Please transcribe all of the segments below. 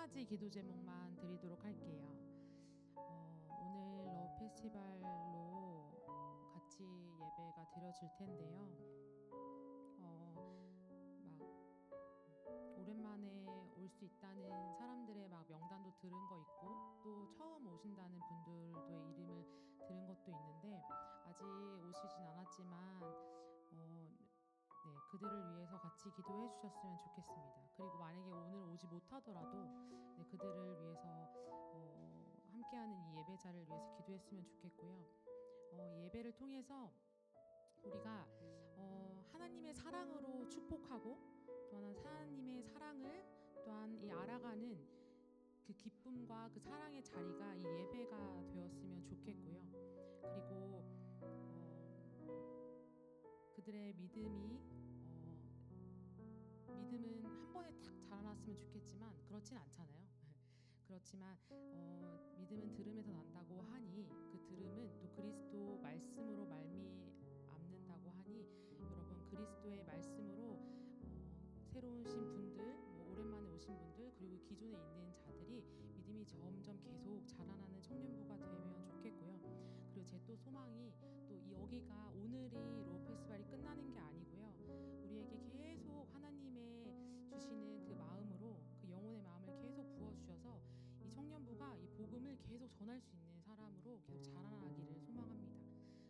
가지 기도 제목만 드리도록 할게요. 오늘 러브 페스티벌로 같이 예배가 드려질 텐데요. 막 오랜만에 올 수 있다는 사람들의 막 명단도 들은 거 있고, 또 처음 오신다는 분들도의 이름을 들은 것도 있는데, 아직 오시진 않았지만 네, 그들을 위해서 같이 기도해 주셨으면 좋겠습니다. 그리고 만약에 오늘 오지 못하더라도 네, 그들을 위해서 함께하는 이 예배자를 위해서 기도했으면 좋겠고요. 예배를 통해서 우리가 하나님의 사랑으로 축복하고, 또한 하나님의 사랑을 또한 이 알아가는 그 기쁨과 그 사랑의 자리가 이 예배가 되었으면 좋겠고요. 그리고 그들의 믿음은 한 번에 탁 자라났으면 좋겠지만 그렇진 않잖아요. 그렇지만 믿음은 들음에서 난다고 하니, 그 들음은 또 그리스도 말씀으로 말미암는다고 하니, 여러분 그리스도의 말씀으로 새로운 오신 분들, 오랜만에 오신 분들, 그리고 기존에 있는 자들이 믿음이 점점 계속 자라나는 청년부가 되면 좋겠고요. 그리고 제 또 소망이, 또 여기가 오늘이 러브 페스티벌이 끝나는 게 아니고요, 우리에게 계속 하나님의 주시는 그 마음으로, 그 영혼의 마음을 계속 부어주셔서 이 청년부가 이 복음을 계속 전할 수 있는 사람으로 계속 자라나기를 소망합니다.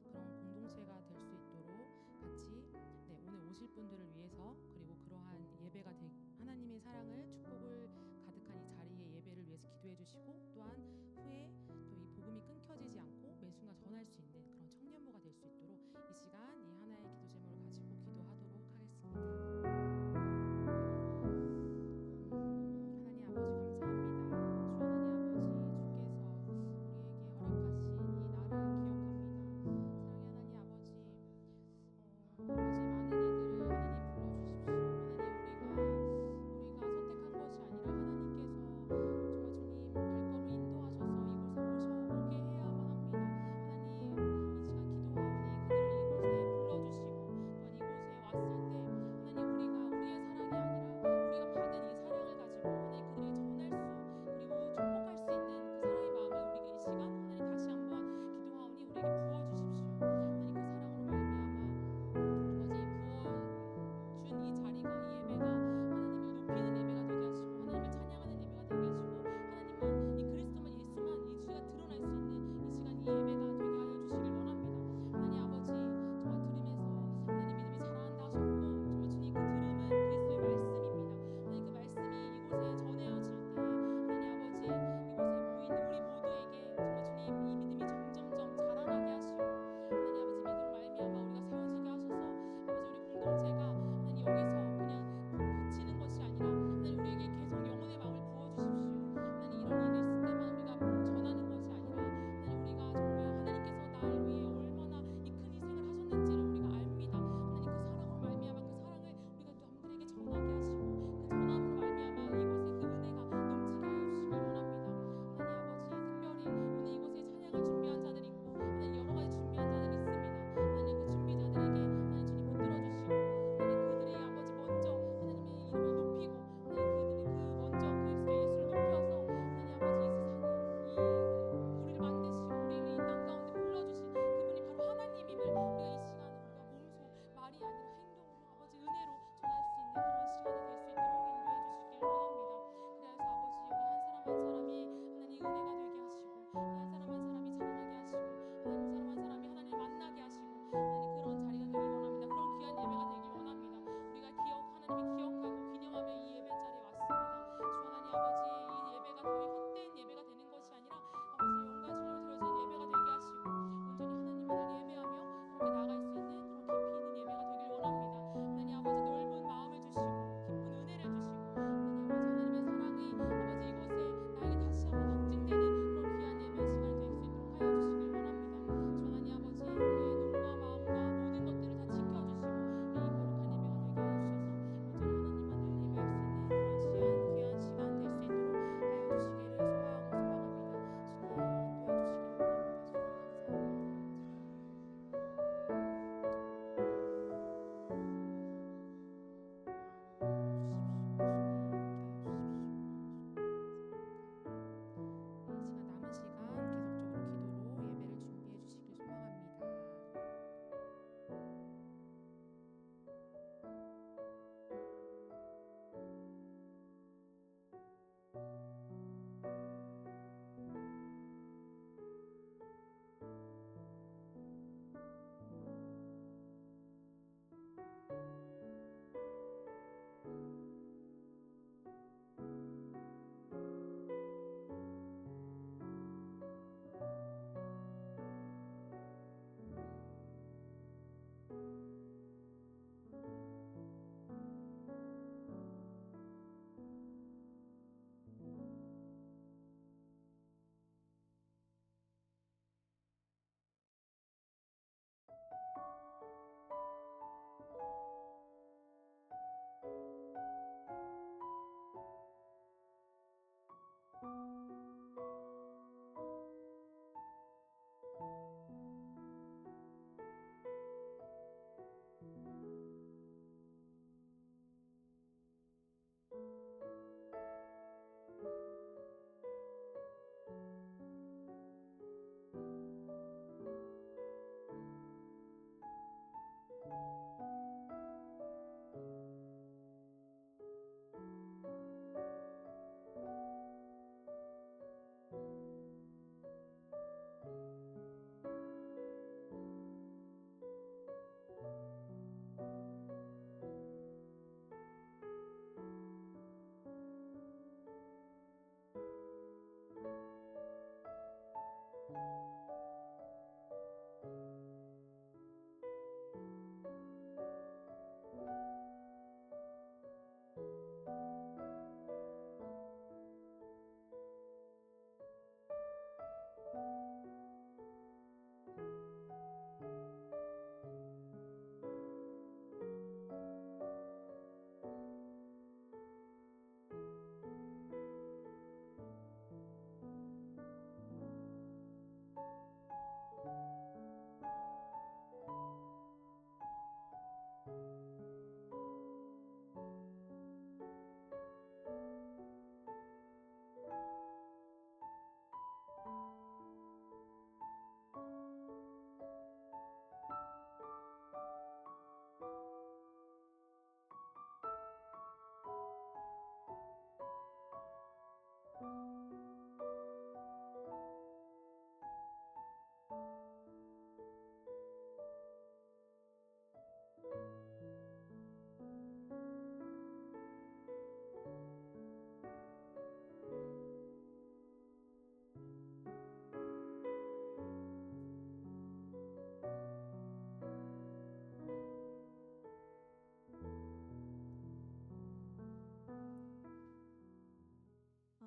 그런 공동체가 될 수 있도록 같이 오늘 오실 분들을 위해서, 그리고 그러한 예배가 하나님의 사랑을, 축복을 가득한 이 자리의 예배를 위해서 기도해 주시고, 또한 후에 또 이 복음이 끊겨지지 않고 매 순간 전할 수 있는 그런 청년부가 될 수 있도록 이 시간 이 하나의 기도 제목을 가지고 기도하도록 하겠습니다. 하나님 아버지 감사합니다. 주 하나님 아버지, 주께서 우리에게 허락하신 이 날을 기억합니다. 사랑의 하나님 아버지, 아버지 많은 이들을 하나님 불러주십시오. 하나님 우리가 선택한 것이 아니라 하나님께서 정말 주님 발걸음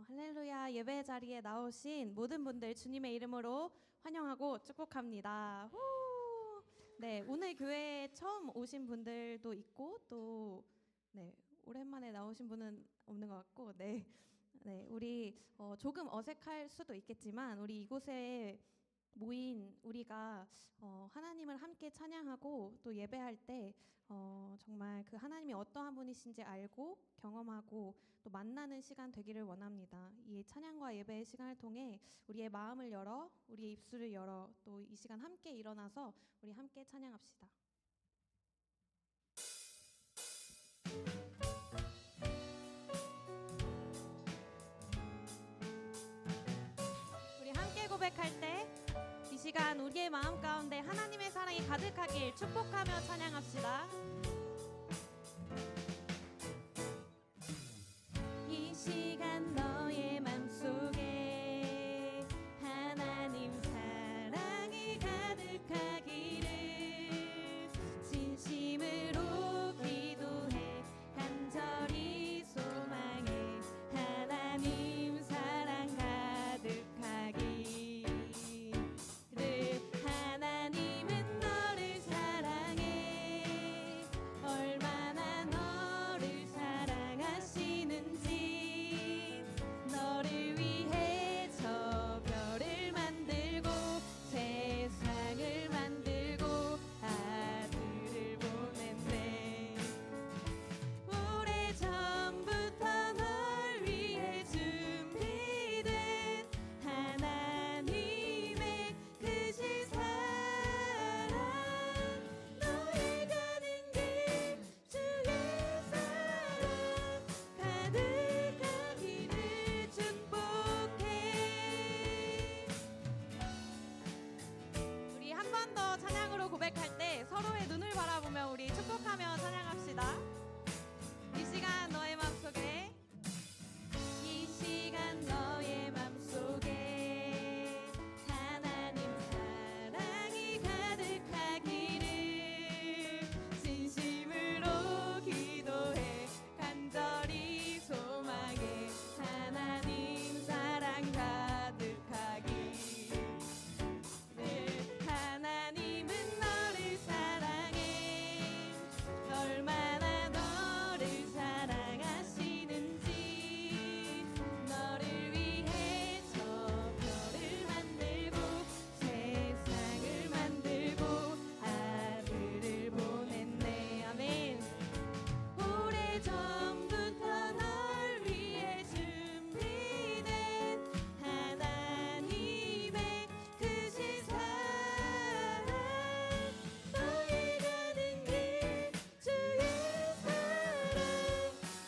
할렐루야. 예배 자리에 나오신 모든 분들 주님의 이름으로 환영하고 축복합니다. 후! 네, 오늘 교회에 처음 오신 분들도 있고 또 오랜만에 나오신 분은 없는 것 같고 우리 조금 어색할 수도 있겠지만 우리 이곳에 모인 우리가 하나님을 함께 찬양하고 또 예배할 때 정말 그 하나님이 어떠한 분이신지 알고 경험하고 또 만나는 시간 되기를 원합니다. 이 찬양과 예배의 시간을 통해 우리의 마음을 열어 우리의 입술을 열어 또 이 시간 함께 일어나서 우리 함께 찬양합시다. 우리 함께 고백할 때 이 시간 우리의 마음 가운데 하나님의 사랑이 가득하길 축복하며 찬양합시다. 이 시간 너의 맘속에 하나님 사랑이 가득하기를 진심으로 기도해 간절히 소망해 하나님 사랑 가득하기를. 하나님은 너를 사랑해 얼마나 너를 사랑하시는지 너를 위해 저 별을 만들고 세상을 만들고 아들을 보냈네. 오래전부터 널 위해 준비된 하나님의 크신 사랑 너의 가는 길 주의 사랑 가득하기를 축복해. 우리 한 번 더 찬양으로 고백할 때 서로의 눈을 바라보며 우리 축복하며 찬양합시다. 이 시간 너의 맘속에 이 시간 너의 맘속에 하나님 사랑이 가득하기를 진심으로 기도해 간절히 소망해 하나님 사랑 가득하기를. 하나님은 너를 사랑해 얼마나 너를 사랑하시는지 너를 위해 저 별을 만들고 세상을 만들고 아들을 보냈네. 아멘. 오래전부터 널 위해 준비된 하나님의 크신 사랑 너의 가는 길 주의 사랑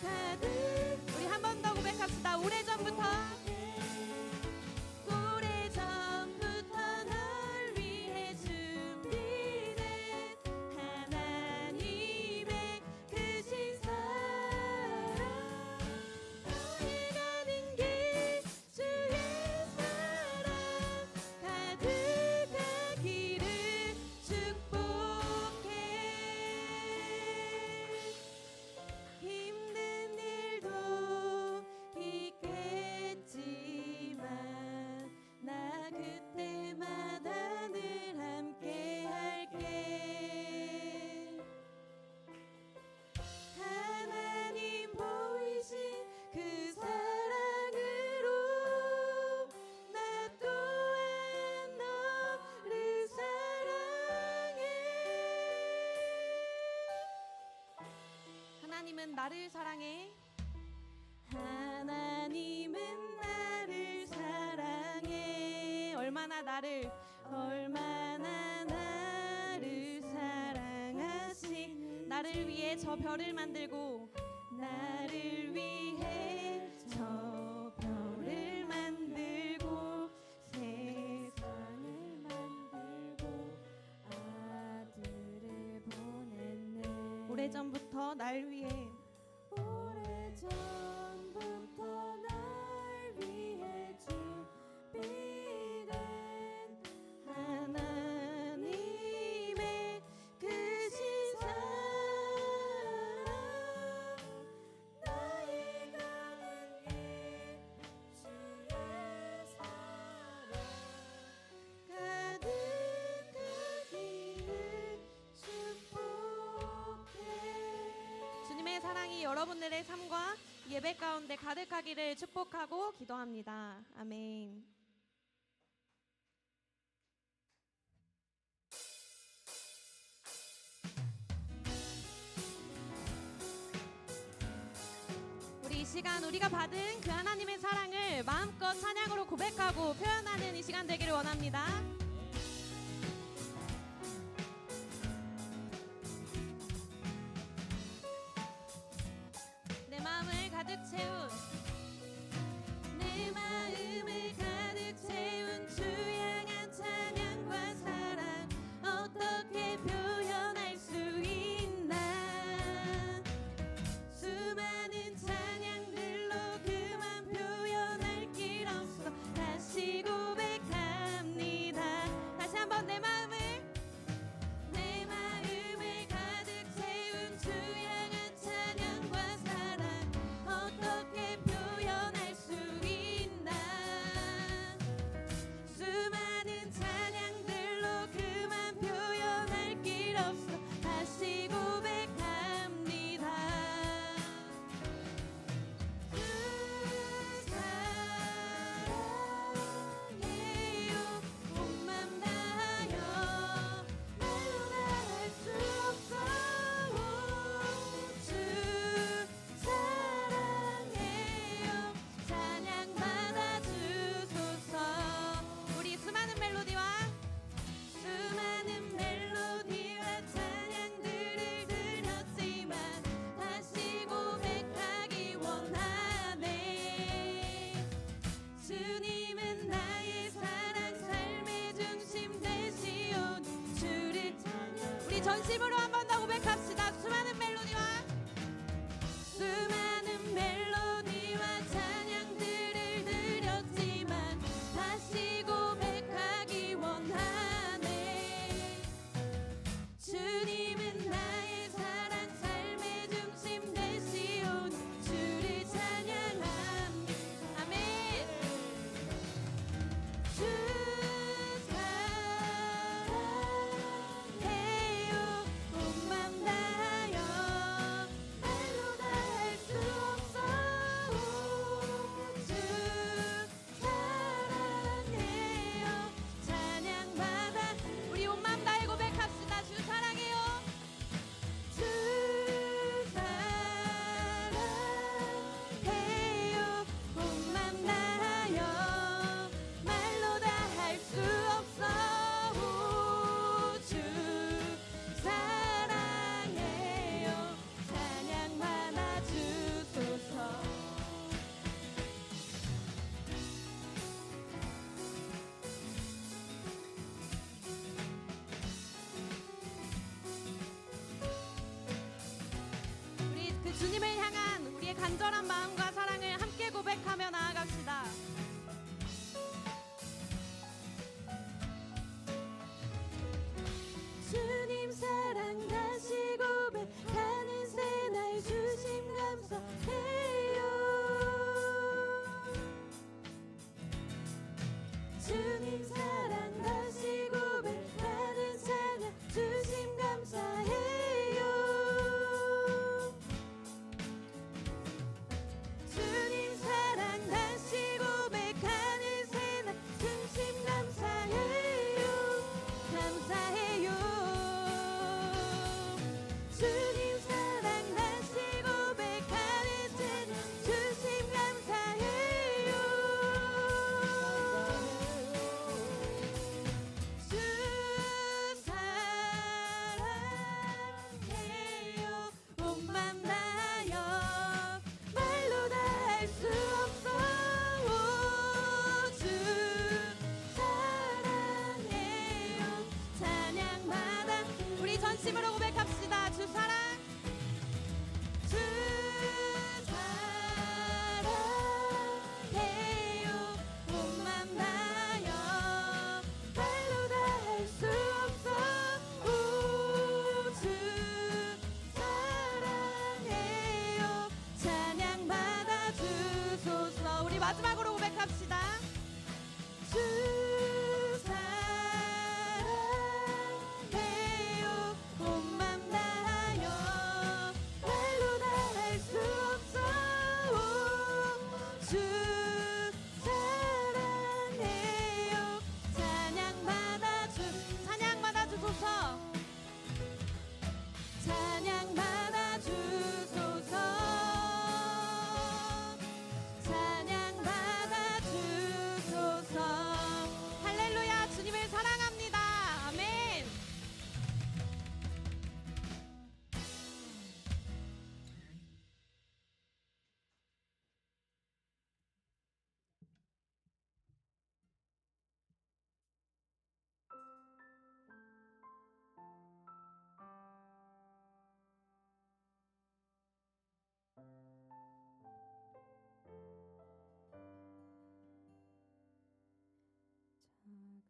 가득. 우리 한 번 더 고백합시다. 오래전부터 널 위해 준비된 하나님의 크신 사랑 너의 가는 길 주의 사랑 가득하기를 축복해. 힘든 일도 있겠지만 나 그때마다 늘 함께 할게. 하나님 보이신 그 사랑으로 나 또한 너를 사랑해. 하나님은 나를 사랑해. 하나님은 나를 사랑해 얼마나 나를 사랑하시. 나를 위해 저 별을 만들고 나를 위해 저 별을 만들고 세상을 만들고 아들을 보냈네. 오래전부터 날 위해 오래전부터 날 위해 준비된 하나님의 크신 사랑 나의 가는 길 여러분들의 삶과 예배 가운데 가득하기를 축복하고 기도합니다. 아멘. 이 시간 우리가 받은 그 하나님의 사랑을 마음껏 찬양으로 고백하고 표현하는 이 시간 되기를 원합니다. 내 마음을 가득 채운 내 마음을 가득 채운 주 향한 찬양과 사랑 어떻게 표현할 수 있나. 수많은 찬양들로 그만 표현할 길 없어 다시 고백합니다. 다시 한번 내 마음을 가득 채운 주 향한 찬양과 사랑 어떻게 표현할 수 있나. 수많은 찬양들로 그만 표현할 길 없어 다시 고백합니다. 주 사랑해요 온맘 다하여 말로 다할 수 없어. 주 사랑해요 찬양 받아주소서. 우리 수많은 멜로디와 찬양들을 드렸지만 다시 고백하기 원하네. 주님은 나의 사랑 삶의 중심 되시오니 주를 찬양. 우리 전심으로 한 번 더 고백합시다. 수많은 멜로디와 찬양들을 드렸지만 다시 고백하기 원하네. 주님은 나의 사랑 삶의 중심 되시오니 주를 찬양합니다. 아멘. 주 사랑해요 온맘 다하여 말로 다할 수 없어. 주 사랑해요 찬양 받아. 우리 온맘 다해 고백합시다. 주 사랑해요. 주 사랑해요 온맘 다하여 말로 다 할 수 없어. 주 사랑해요 찬양 받아주소서. 우리 그 주님을 향한 우리의 간절한 마음과 사랑을 함께 고백하며 나아갑시다. 주님 사랑 다시 고백하는 새날 주심 감사해요. 주님 사랑 다시 고백하는 찬양 주심 감사해요. 주님 사랑 다시 고백하는 새날 중심 감사해요. 감사해요. 주님 사랑 다시 고백하는 새날 주심 감사해요. 주 사랑해요 온맘 다하여 말로 다 할 수 없어. 주 사랑해요 찬양 받아. 우리 전심으로 고백합시다. 주 사랑 주 사랑해요 온맘 다하여 말로 다 할 수 없어. 주 사랑해요 찬양 받아주소서. 우리 마지막으로 고백합시다. 주 사랑해요 온맘 다하여 말로 다 할 수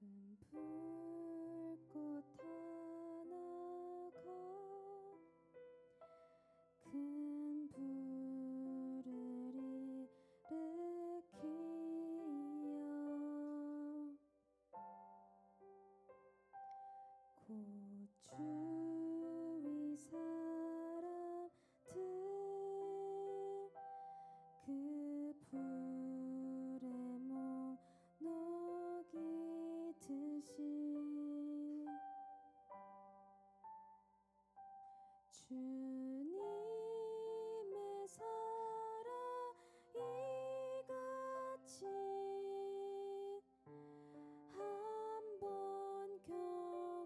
큰 불꽃 하나가 큰 불을 일으키어 곧 주위 사람들 그 불에 못 녹이듯이 주님의 사랑 이같이 한번 경험하면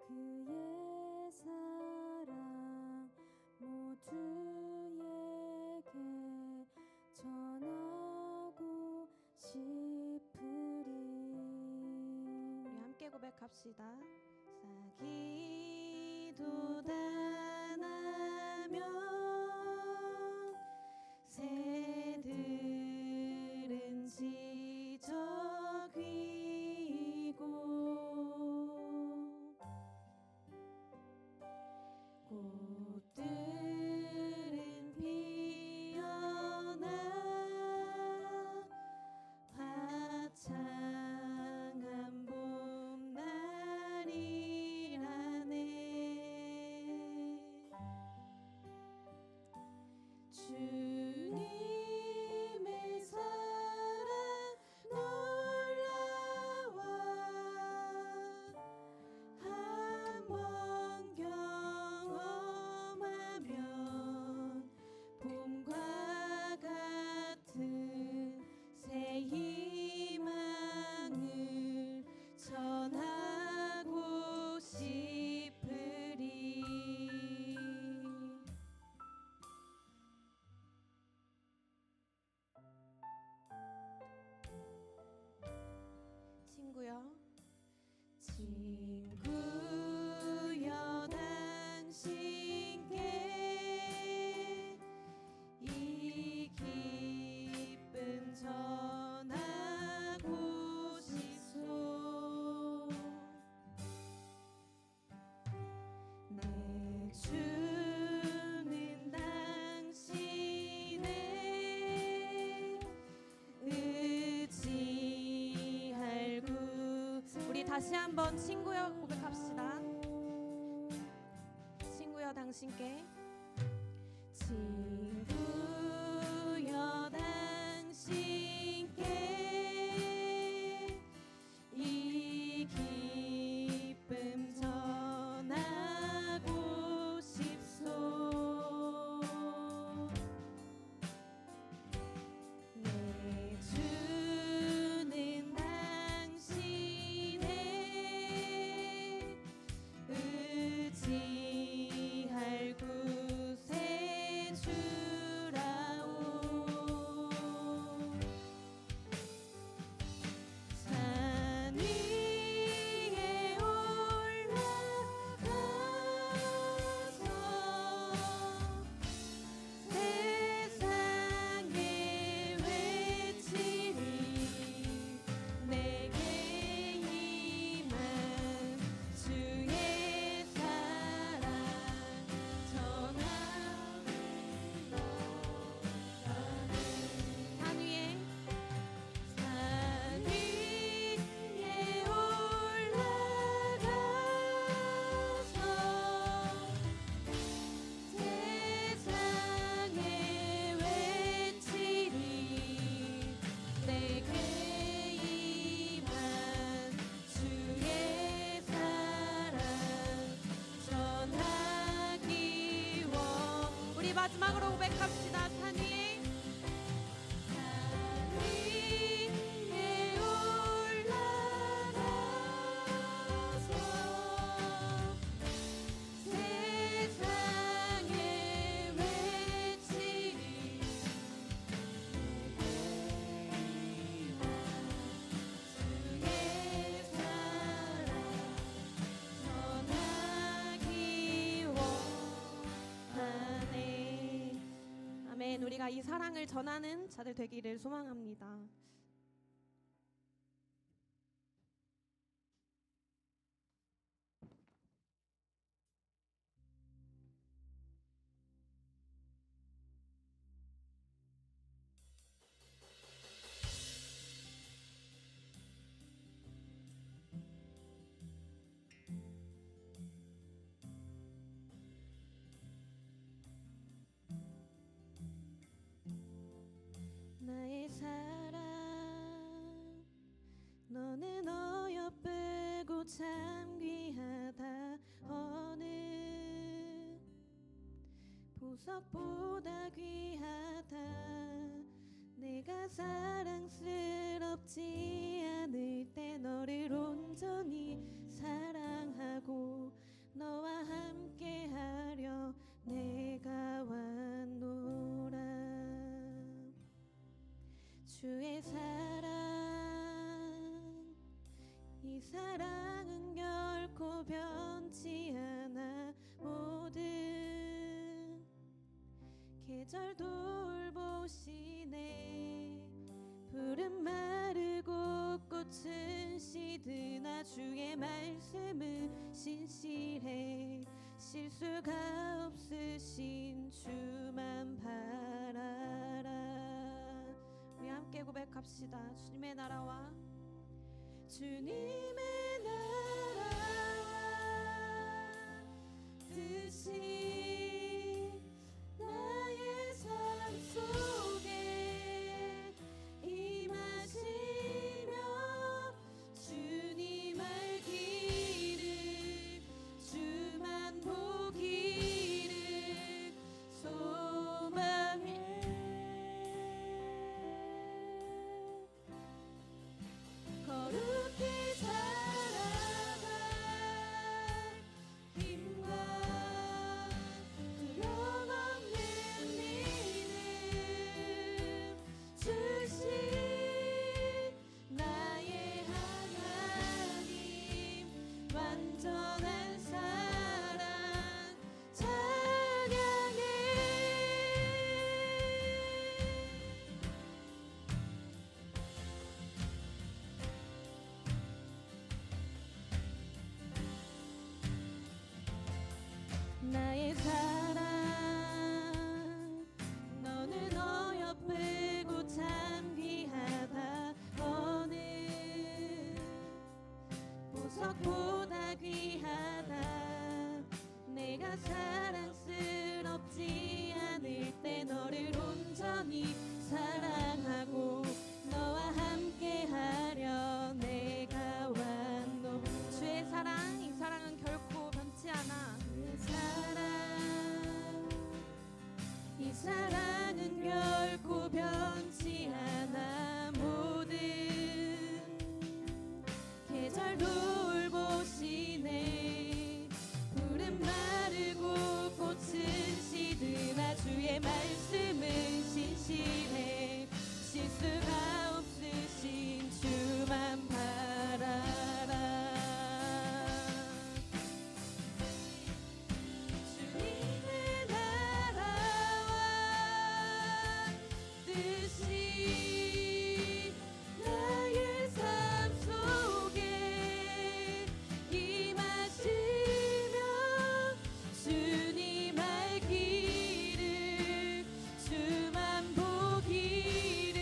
그의 사랑 모두에게 전하고 싶으리. 우리 함께 고백합시다. 기도 단하면 새들은 지저귀고 꽃들은 피어나 화창한 봄날이라네. 주님의 사랑 놀라워 한번 경험하면 봄과 같은 새 희망을 전하고 싶으리. 친구여, 친구여 당신께 이 기쁨 전하고 싶소. 내 주는 당신의 의지할 구. 우리 다시 한번 친구여 고백합시다. 친구여 당신께 친구여 당신께 이 기쁨 전하고 싶소. 내 주는 당신의 의지할 곳에 주라오. 산 위에 올라가서 세상에 외치리. 내게 임한 주의 사랑 전하는 산 위에 올라가서 세상에 외치리. 내게 임한 주의 사랑 전하기 원. 우리 마지막으로 고백합시다. 산 위에 올라가서 세상에 외치리. 주의 사랑 전하기 원하네. 아멘. 우리가 이 사랑을 전하는 자들 되기를 소망합니다. 보석보다 귀하다. 내가 사랑스럽지 않을 때 너를 온전히 사랑하고 너와 함께하려 내가 왔노라. 주의 사랑, 이 사랑은 결코 변치 않아. 모든 계절 돌보시네. 푸른 마르고 꽃은 시드나 주의 말씀은 신실해. 실수가 없으신 주만 바라라. 우리 함께 고백합시다. 주님의 나라와 주님의 나라와 뜻이 나의 삶 속에 임하시며 주님 알기를 주만 보기를 소망해. 거룩히 살아가 힘과 두려움 없는 믿음 주신 나의 하나님. 완전한 사랑 찬양해. 나의 사랑, 너는 어여쁘고 참 귀하다. 어느 보석보다 귀하다. 내가 사랑스럽지 않을 때 너를 온전히 사랑하고 너와 함께하려 내가 왔노. 주의 사랑, 이 사랑은 결코 변치 않아. 주의 사랑, 이 사랑은 결코 변치 않아. 모든 계절 돌보시네. 푸른 마르고 꽃은 시드나 주의 말씀은 신실해. 실수가 없으신 주만 바라라. 주님의 나라와 뜻이 나의 삶 속에 임하시며 주님 알기를 주만 보기를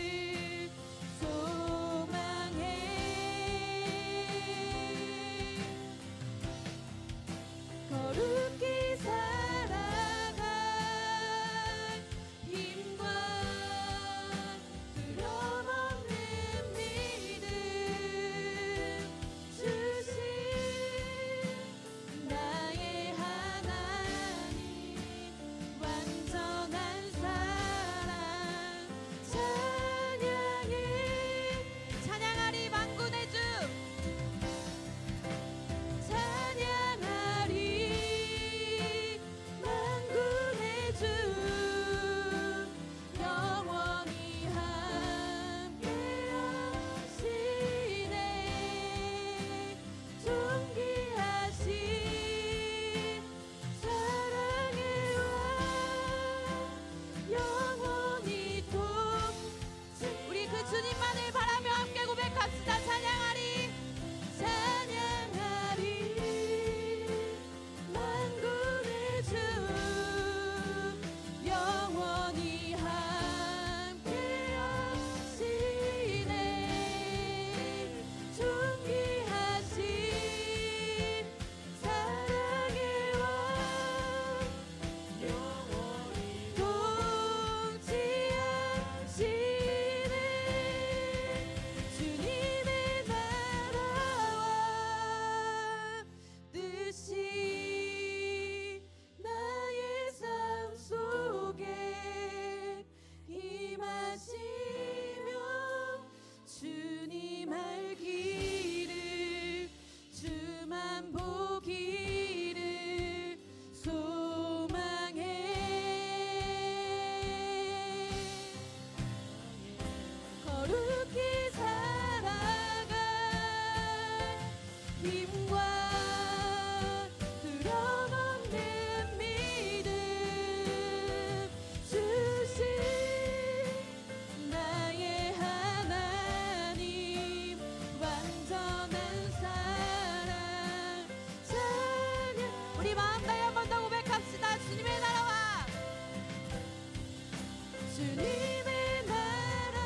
주님의 나라와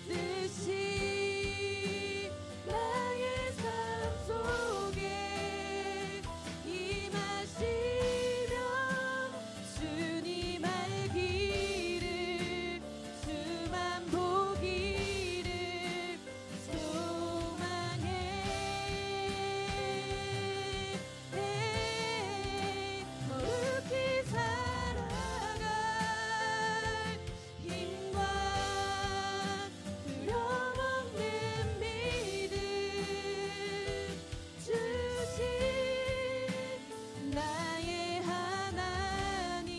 뜻이 나의 삶 속에 임하시며 주님 알기를 주만 보기를 소망해 거룩히 살아갈 힘과 두려움없는 믿음 주신 나의 하나님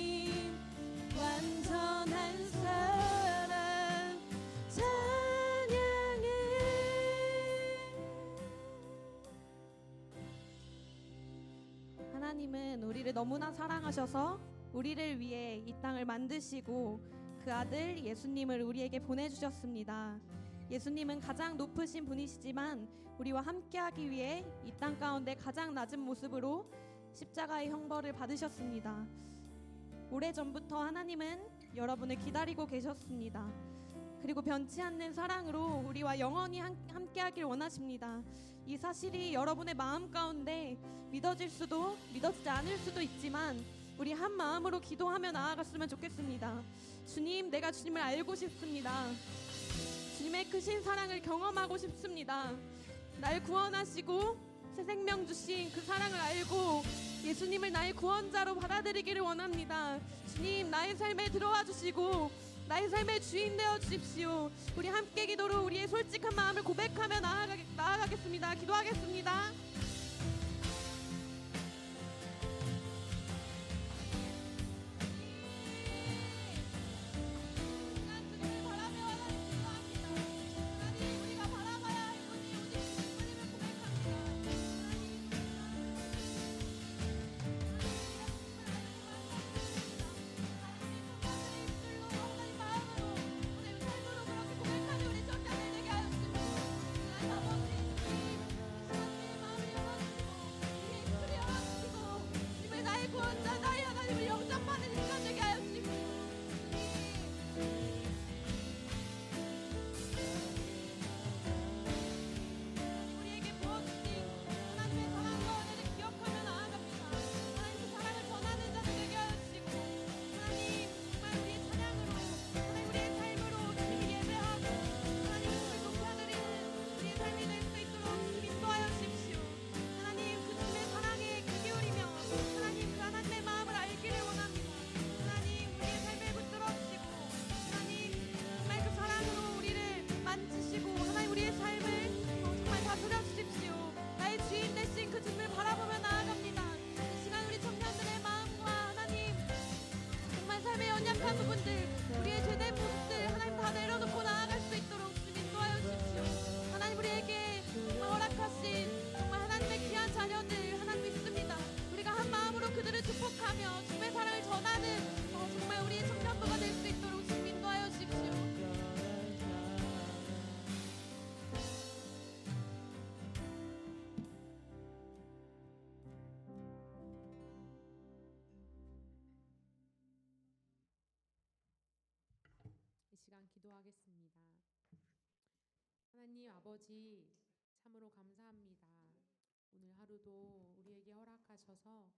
완전한 사랑 찬양해. 하나님은 우리를 너무나 사랑하셔서 우리를 위해 이 땅을 만드시고 그 아들 예수님을 우리에게 보내주셨습니다. 예수님은 가장 높으신 분이시지만 우리와 함께하기 위해 이 땅 가운데 가장 낮은 모습으로 십자가의 형벌을 받으셨습니다. 오래전부터 하나님은 여러분을 기다리고 계셨습니다. 그리고 변치 않는 사랑으로 우리와 영원히 함께하길 원하십니다. 이 사실이 여러분의 마음 가운데 믿어질 수도 믿어지지 않을 수도 있지만 우리 한 마음으로 기도하며 나아갔으면 좋겠습니다. 주님, 내가 주님을 알고 싶습니다. 주님의 크신 사랑을 경험하고 싶습니다. 날 구원하시고 새 생명 주신 그 사랑을 알고 예수님을 나의 구원자로 받아들이기를 원합니다. 주님, 나의 삶에 들어와 주시고 나의 삶의 주인 되어 주십시오. 우리 함께 기도로 우리의 솔직한 마음을 고백하며 나아가겠습니다. 기도하겠습니다. 부분들, 우리의 죄된 모습들 하나님 다 내려놓고 나아갈 수 있도록 주님 인도하여 주십시오. 하나님 우리에게 허락하신 정말 하나님의 귀한 자녀들 하나님 믿습니다. 우리가 한 마음으로 그들을 축복하며 주님의 사랑을 전하는 정말 우리의 청년부가 될 수 있도록 주님 인도하여 주십시오. 이 시간 기도하겠습니다. 하나님 아버지, 참으로 감사합니다. 오늘 하루도 우리에게 허락하셔서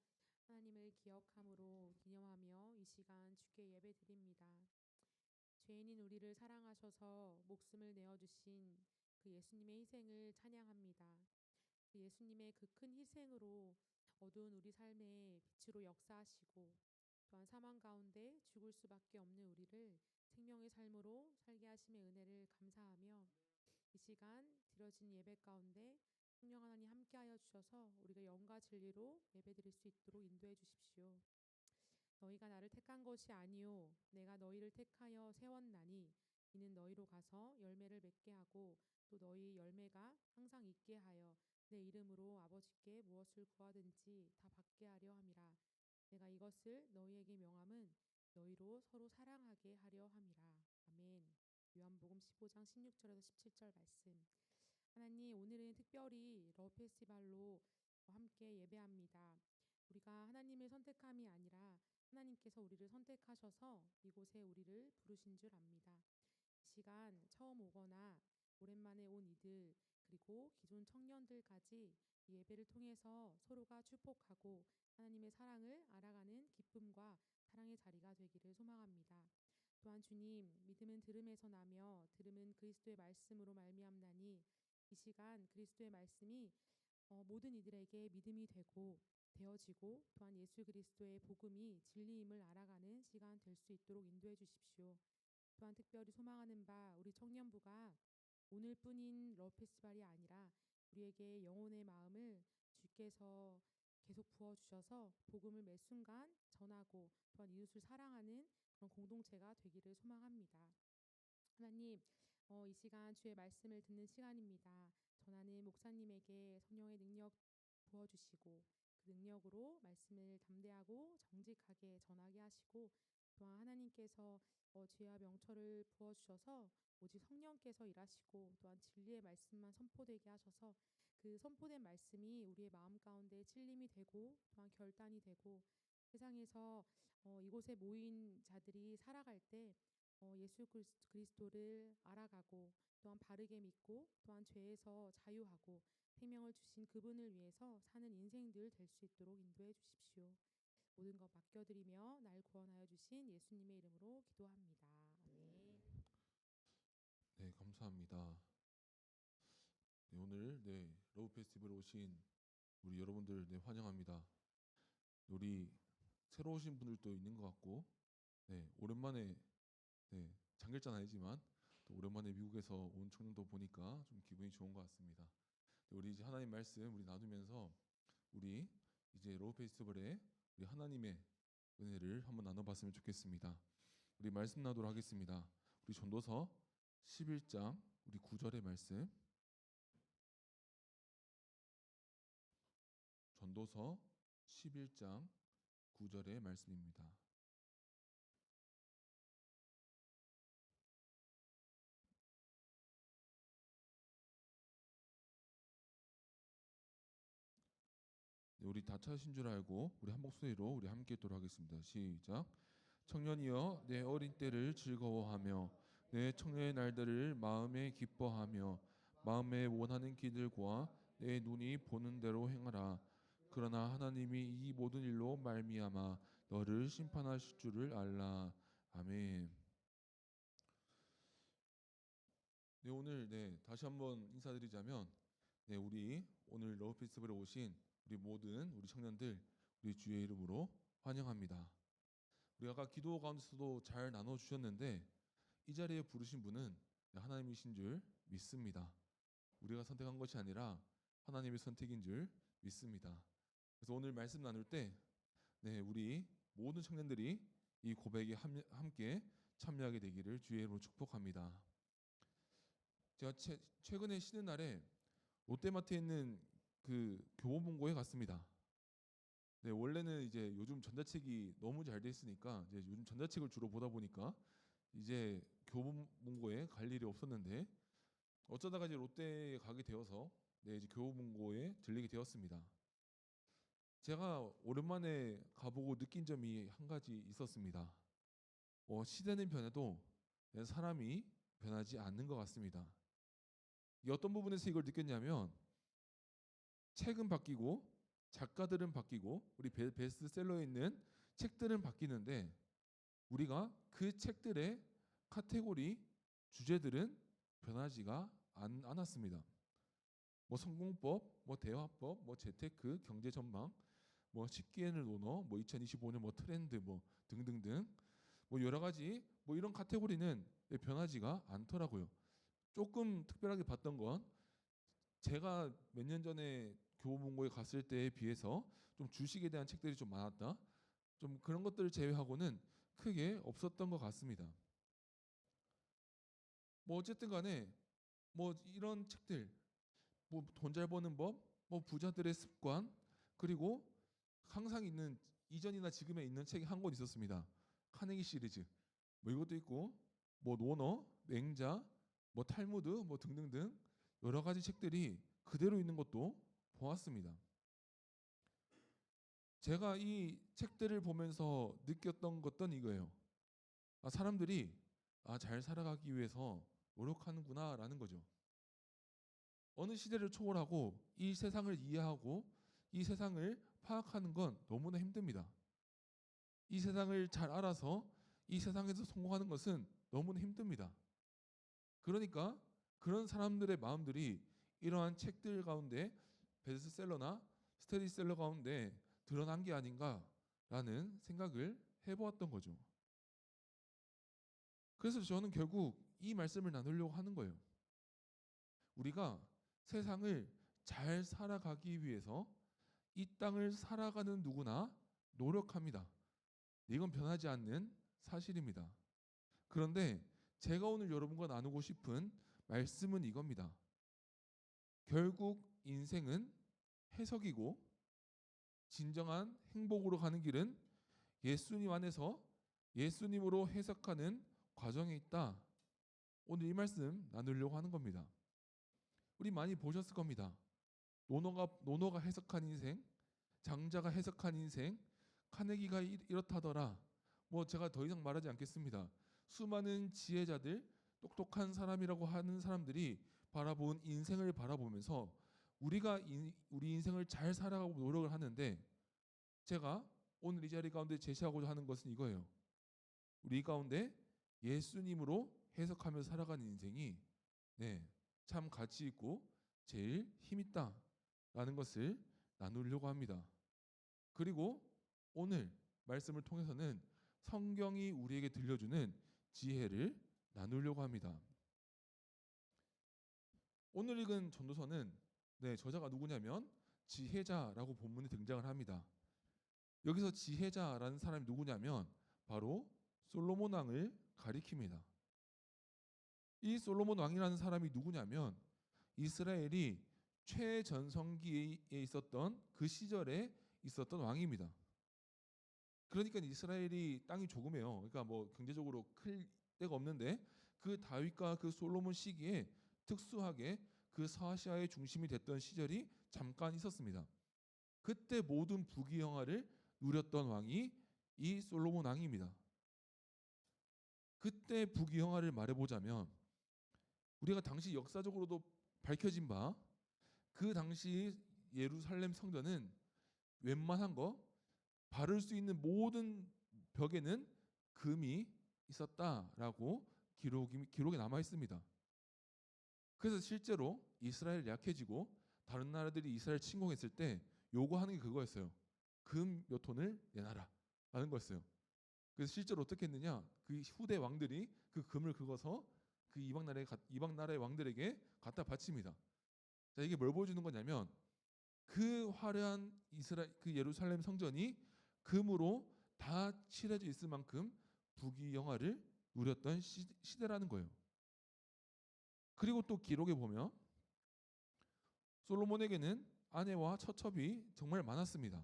하나님을 기억함으로 기념하며 이 시간 주께 예배드립니다. 죄인인 우리를 사랑하셔서 목숨을 내어주신 그 예수님의 희생을 찬양합니다. 그 예수님의 그 큰 희생으로 어두운 우리 삶에 빛으로 역사하시고 또한 사망 가운데 죽을 수밖에 없는 우리를 생명의 삶으로 살게 하심의 은혜를 감사하며 이 시간 드려진 예배 가운데 성령 하나님 함께하여 주셔서 우리가 영과 진리로 예배드릴 수 있도록 인도해 주십시오. 너희가 나를 택한 것이 아니요 내가 너희를 택하여 세웠나니 이는 너희로 가서 열매를 맺게 하고 또 너희 열매가 항상 있게 하여 내 이름으로 아버지께 무엇을 구하든지 다 받게 하려 함이라. 내가 이것을 너희에게 명함은 너희로 서로 사랑하게 하려 함이라. 아멘. 요한복음 15장 16절에서 17절 말씀. 하나님, 오늘은 특별히 러브 페스티벌로 함께 예배합니다. 우리가 하나님을 선택함이 아니라 하나님께서 우리를 선택하셔서 이곳에 우리를 부르신 줄 압니다. 이 시간 처음 오거나 오랜만에 온 이들 그리고 기존 청년들까지 이 예배를 통해서 서로가 축복하고 하나님의 사랑을 알아가는 기쁨과 사랑의 자리가 되기를 소망합니다. 또한 주님, 믿음은 들음에서 나며 들음은 그리스도의 말씀으로 말미암나니 이 시간 그리스도의 말씀이 모든 이들에게 믿음이 되고 되어지고 또한 예수 그리스도의 복음이 진리임을 알아가는 시간 될 수 있도록 인도해 주십시오. 또한 특별히 소망하는 바 우리 청년부가 오늘뿐인 러브 페스티벌이 아니라 우리에게 영혼의 마음을 주께서 계속 부어 주셔서 복음을 매 순간 전하고 또한 이웃을 사랑하는 그런 공동체가 되기를 소망합니다. 하나님, 이 시간 주의 말씀을 듣는 시간입니다. 전하는 목사님에게 성령의 능력 부어주시고 그 능력으로 말씀을 담대하고 정직하게 전하게 하시고 또한 하나님께서 지혜와 명철을 부어주셔서 오직 성령께서 일하시고 또한 진리의 말씀만 선포되게 하셔서 그 선포된 말씀이 우리의 마음 가운데 찔림이 되고 또한 결단이 되고 세상에서 이곳에 모인 자들이 살아갈 때 예수 그리스도를 알아가고 또한 바르게 믿고 또한 죄에서 자유하고 생명을 주신 그분을 위해서 사는 인생들 될 수 있도록 인도해 주십시오. 모든 것 맡겨드리며 날 구원하여 주신 예수님의 이름으로 기도합니다. 아멘. 네, 감사합니다. 네, 오늘 러브 페스티벌 오신 우리 여러분들 환영합니다. 우리 새로 오신 분들도 있는 것 같고, 오랜만에 장길자는 아니지만 또 오랜만에 미국에서 온 청년도 보니까 좀 기분이 좋은 것 같습니다. 우리 이제 하나님 말씀 우리 나누면서 우리 이제 러브 페스티벌에 우리 하나님의 은혜를 한번 나눠봤으면 좋겠습니다. 우리 말씀 나누도록 하겠습니다. 우리 전도서 11장 우리 9절의 말씀. 전도서 11장 9절의 말씀입니다. 우리 다 찾으신 줄 알고 우리 한 목소리로 우리 함께 읽도록 하겠습니다. 시작. 청년이여 내 어린 때를 즐거워하며 내 청년의 날들을 마음에 기뻐하며 마음에 원하는 길들과 내 눈이 보는 대로 행하라. 그러나 하나님이 이 모든 일로 말미암아 너를 심판하실 줄을 알라. 아멘. 오늘 다시 한번 인사드리자면 우리 오늘 러브 페스티벌에 오신 우리 모든 우리 청년들 우리 주의 이름으로 환영합니다. 우리 아까 기도 가운데서도 잘 나눠주셨는데 이 자리에 부르신 분은 하나님이신 줄 믿습니다. 우리가 선택한 것이 아니라 하나님의 선택인 줄 믿습니다. 그래서 오늘 말씀 나눌 때 우리 모든 청년들이 이 고백에 함께 참여하게 되기를 주의 이름으로 축복합니다. 제가 최근에 쉬는 날에 롯데마트에 있는 그 교보문고에 갔습니다. 원래는 이제 요즘 전자책이 너무 잘 돼 있으니까 이제 요즘 전자책을 주로 보다 보니까 이제 교보문고에 갈 일이 없었는데 어쩌다가 이제 롯데에 가게 되어서 이제 교보문고에 들리게 되었습니다. 제가 오랜만에 가보고 느낀 점이 한 가지 있었습니다. 시대는 변해도 사람이 변하지 않는 것 같습니다. 이 어떤 부분에서 이걸 느꼈냐면 책은 바뀌고 작가들은 바뀌고 우리 베스트셀러에 있는 책들은 바뀌는데 우리가 그 책들의 카테고리 주제들은 변하지가 않았습니다. 성공법, 대화법, 재테크, 경제 전망, 10개의 논어, 2025년 트렌드 등등등 여러 가지 이런 카테고리는 변하지가 않더라고요. 조금 특별하게 봤던 건 제가 몇 년 전에 교보문고에 갔을 때에 비해서 좀 주식에 대한 책들이 좀 많았다. 좀 그런 것들을 제외하고는 크게 없었던 것 같습니다. 어쨌든 간에 이런 책들 돈 잘 버는 법, 부자들의 습관 그리고 항상 있는 이전이나 지금에 있는 책이 한 권 있었습니다. 카네기 시리즈 이것도 있고 논어, 맹자, 탈무드 등등등 여러 가지 책들이 그대로 있는 것도 보았습니다. 제가 이 책들을 보면서 느꼈던 것은 이거예요. 사람들이 잘 살아가기 위해서 노력하는구나라는 거죠. 어느 시대를 초월하고 이 세상을 이해하고 이 세상을 파악하는 건 너무나 힘듭니다. 이 세상을 잘 알아서 이 세상에서 성공하는 것은 너무나 힘듭니다. 그러니까 그런 사람들의 마음들이 이러한 책들 가운데 베스트셀러나 스테디셀러 가운데 드러난 게 아닌가라는 생각을 해보았던 거죠. 그래서 저는 결국 이 말씀을 나누려고 하는 거예요. 우리가 세상을 잘 살아가기 위해서 이 땅을 살아가는 누구나 노력합니다. 이건 변하지 않는 사실입니다. 그런데 제가 오늘 여러분과 나누고 싶은 말씀은 이겁니다. 결국 인생은 해석이고 진정한 행복으로 가는 길은 예수님 안에서 예수님으로 해석하는 과정에 있다. 오늘 이 말씀 나누려고 하는 겁니다. 우리 많이 보셨을 겁니다. 노노가 해석한 인생, 장자가 해석한 인생, 카네기가 이렇다더라. 제가 더 이상 말하지 않겠습니다. 수많은 지혜자들, 똑똑한 사람이라고 하는 사람들이 바라본 인생을 바라보면서 우리가 우리 인생을 잘 살아가고 노력을 하는데, 제가 오늘 이 자리 가운데 제시하고자 하는 것은 이거예요. 우리 가운데 예수님으로 해석하면서 살아가는 인생이 참 가치 있고 제일 힘있다라는 것을 나누려고 합니다. 그리고 오늘 말씀을 통해서는 성경이 우리에게 들려주는 지혜를 나누려고 합니다. 오늘 읽은 전도서는 저자가 누구냐면 지혜자라고 본문에 등장을 합니다. 여기서 지혜자라는 사람이 누구냐면 바로 솔로몬 왕을 가리킵니다. 이 솔로몬 왕이라는 사람이 누구냐면 이스라엘이 최전성기에 있었던 그 시절에 있었던 왕입니다. 그러니까 이스라엘이 땅이 조그매요. 그러니까 경제적으로 클 데가 없는데 그 다윗과 그 솔로몬 시기에 특수하게 그 서아시아의 중심이 됐던 시절이 잠깐 있었습니다. 그때 모든 부귀영화를 누렸던 왕이 이 솔로몬 왕입니다. 그때 부귀영화를 말해보자면 우리가 당시 역사적으로도 밝혀진 바 그 당시 예루살렘 성전은 웬만한 거 바를 수 있는 모든 벽에는 금이 있었다라고 기록에 남아 있습니다. 그래서 실제로 이스라엘이 약해지고 다른 나라들이 이스라엘 침공했을 때 요구하는 게 그거였어요. 금 몇 톤을 내놔라 라는 거였어요. 그래서 실제로 어떻게 했느냐, 그 후대 왕들이 그 금을 긁어서 그 이방 나라의 왕들에게 갖다 바칩니다. 자, 이게 뭘 보여주는 거냐면 그 화려한 그 예루살렘 성전이 금으로 다 칠해져 있을 만큼 부귀영화를 누렸던 시대라는 거예요. 그리고 또 기록에 보면 솔로몬에게는 아내와 처첩이 정말 많았습니다.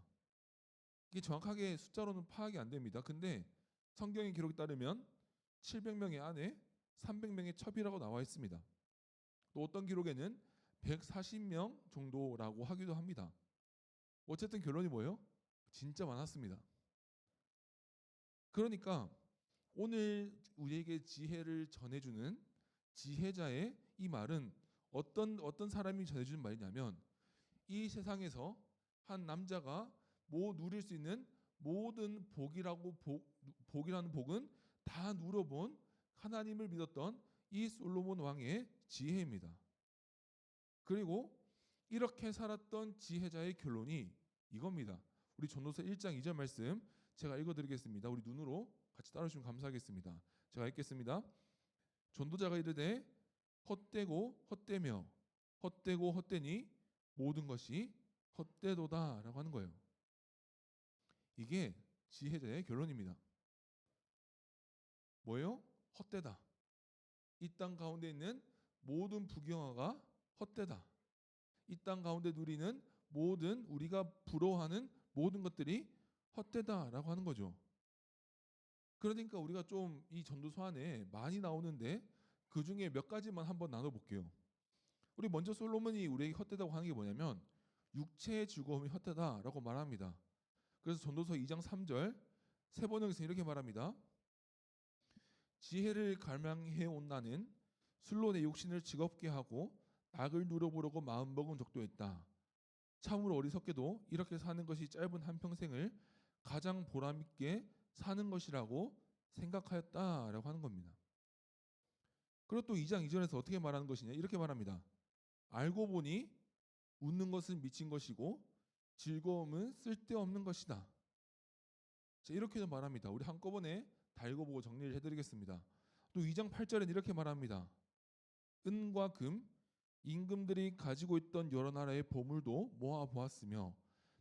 이게 정확하게 숫자로는 파악이 안 됩니다. 근데 성경의 기록에 따르면 700명의 아내, 300명의 첩이라고 나와 있습니다. 또 어떤 기록에는 140명 정도라고 하기도 합니다. 어쨌든 결론이 뭐예요? 진짜 많았습니다. 그러니까 오늘 우리에게 지혜를 전해주는 지혜자의 이 말은 어떤 사람이 전해주는 말이냐면 이 세상에서 한 남자가 누릴 수 있는 모든 복이라는 복은 다 누려본 하나님을 믿었던 이 솔로몬 왕의 지혜입니다. 그리고 이렇게 살았던 지혜자의 결론이 이겁니다. 우리 전도서 1장 2절 말씀 제가 읽어드리겠습니다. 우리 눈으로 같이 따라주시면 감사하겠습니다. 제가 읽겠습니다. 전도자가 이르되 헛되고 헛되며 헛되고 헛되니 모든 것이 헛되도다 라고 하는 거예요. 이게 지혜자의 결론입니다. 뭐예요? 헛되다. 이 땅 가운데 있는 모든 부귀영화가 헛되다. 이 땅 가운데 누리는 모든 우리가 부러워하는 모든 것들이 헛되다라고 하는 거죠. 그러니까 우리가 좀 이 전도서 안에 많이 나오는데 그 중에 몇 가지만 한번 나눠볼게요. 우리 먼저 솔로몬이 우리에게 헛되다고 하는 게 뭐냐면 육체의 즐거움이 헛되다라고 말합니다. 그래서 전도서 2장 3절 세 번역에서 이렇게 말합니다. 지혜를 갈망해 온 나는 술로 내 육신을 즐겁게 하고 악을 누려보려고 마음먹은 적도 있다. 참으로 어리석게도 이렇게 사는 것이 짧은 한평생을 가장 보람있게 사는 것이라고 생각하였다라고 하는 겁니다. 그리고 또 2장 2절에서 어떻게 말하는 것이냐 이렇게 말합니다. 알고 보니 웃는 것은 미친 것이고 즐거움은 쓸데없는 것이다. 자, 이렇게도 말합니다. 우리 한꺼번에 다 읽어보고 정리를 해드리겠습니다. 또 2장 8절엔 이렇게 말합니다. 은과 금, 임금들이 가지고 있던 여러 나라의 보물도 모아 보았으며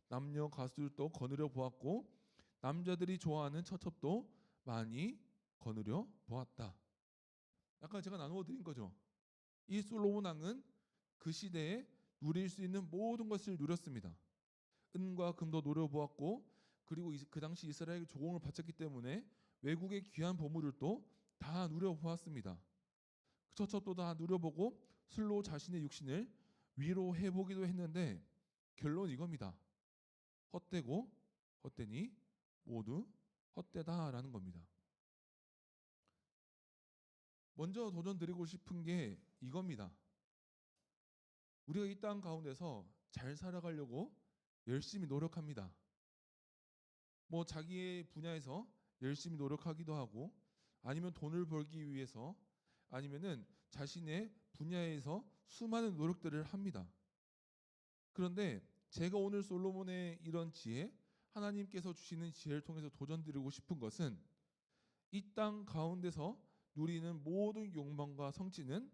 남녀 가수들도 거느려 보았고 남자들이 좋아하는 처첩도 많이 거느려 보았다. 아까 제가 나누어 드린 거죠. 이 솔로몬 왕은 그 시대에 누릴 수 있는 모든 것을 누렸습니다. 은과 금도 노려보았고 그리고 그 당시 이스라엘 조공을 바쳤기 때문에 외국의 귀한 보물들도 다 누려보았습니다. 처첩도 다 누려보고 술로 자신의 육신을 위로해보기도 했는데 결론 이겁니다. 헛되고 헛되니 모두 헛되다라는 겁니다. 먼저 도전드리고 싶은 게 이겁니다. 우리가 이 땅 가운데서 잘 살아가려고 열심히 노력합니다. 뭐 자기의 분야에서 열심히 노력하기도 하고 아니면 돈을 벌기 위해서 아니면은 자신의 분야에서 수많은 노력들을 합니다. 그런데 제가 오늘 솔로몬의 이런 지혜, 하나님께서 주시는 지혜를 통해서 도전드리고 싶은 것은 이 땅 가운데서 누리는 모든 욕망과 성취는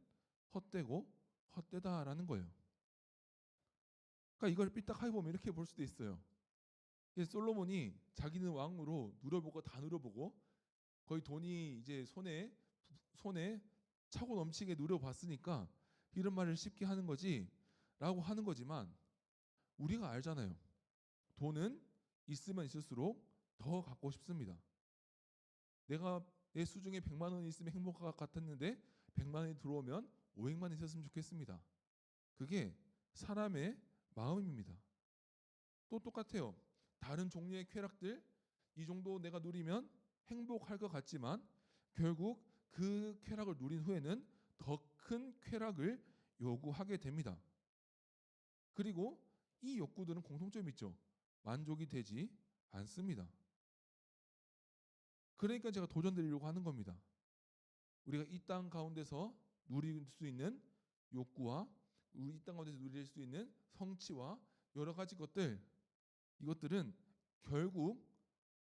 헛되고 헛되다라는 거예요. 그러니까 이걸 삐딱하게 보면 이렇게 볼 수도 있어요. 솔로몬이 자기는 왕으로 누려보고 다 누려보고 거의 돈이 이제 손에 차고 넘치게 누려봤으니까 이런 말을 쉽게 하는 거지라고 하는 거지만 우리가 알잖아요. 돈은 있으면 있을수록 더 갖고 싶습니다. 내가 내 수중에 100만 원이 있으면 행복할 것 같았는데 100만 원이 들어오면 500만 원 있었으면 좋겠습니다. 그게 사람의 마음입니다. 또 똑같아요. 다른 종류의 쾌락들 이 정도 내가 누리면 행복할 것 같지만 결국 그 쾌락을 누린 후에는 더 큰 쾌락을 요구하게 됩니다. 그리고 이 욕구들은 공통점이 있죠. 만족이 되지 않습니다. 그러니까 제가 도전드리려고 하는 겁니다. 우리가 이 땅 가운데서 누릴 수 있는 욕구와 우리 이 땅 가운데서 누릴 수 있는 성취와 여러 가지 것들 이것들은 결국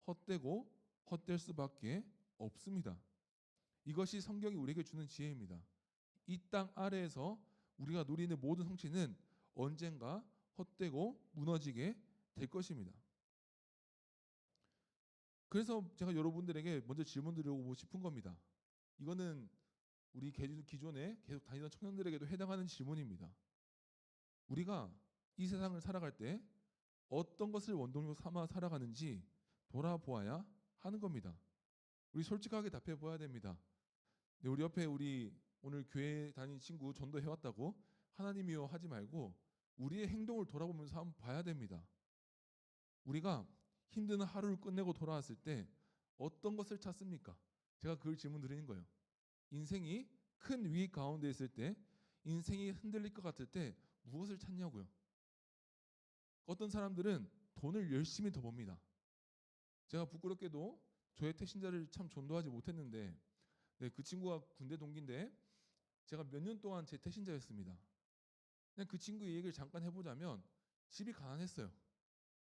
헛되고 헛될 수밖에 없습니다. 이것이 성경이 우리에게 주는 지혜입니다. 이 땅 아래에서 우리가 누리는 모든 성취는 언젠가 헛되고 무너지게 될 것입니다. 그래서 제가 여러분들에게 먼저 질문 드리고 싶은 겁니다. 이거는 우리 기존에 계속 다니던 청년들에게도 해당하는 질문입니다. 우리가 이 세상을 살아갈 때 어떤 것을 원동력 삼아 살아가는지 돌아보아야 하는 겁니다. 우리 솔직하게 답해 보아야 됩니다. 네, 우리 옆에 우리 오늘 교회 다니는 친구 전도해왔다고 하나님이여 하지 말고 우리의 행동을 돌아보면서 한번 봐야 됩니다. 우리가 힘든 하루를 끝내고 돌아왔을 때 어떤 것을 찾습니까? 제가 그걸 질문 드리는 거예요. 인생이 큰 위기 가운데 있을 때 인생이 흔들릴 것 같을 때 무엇을 찾냐고요. 어떤 사람들은 돈을 열심히 더 법니다. 제가 부끄럽게도 저의 태신자를 참 전도하지 못했는데 네, 그 친구가 군대 동기인데 제가 몇 년 동안 제 태신자였습니다. 그냥 그 친구의 얘기를 잠깐 해보자면 집이 가난했어요.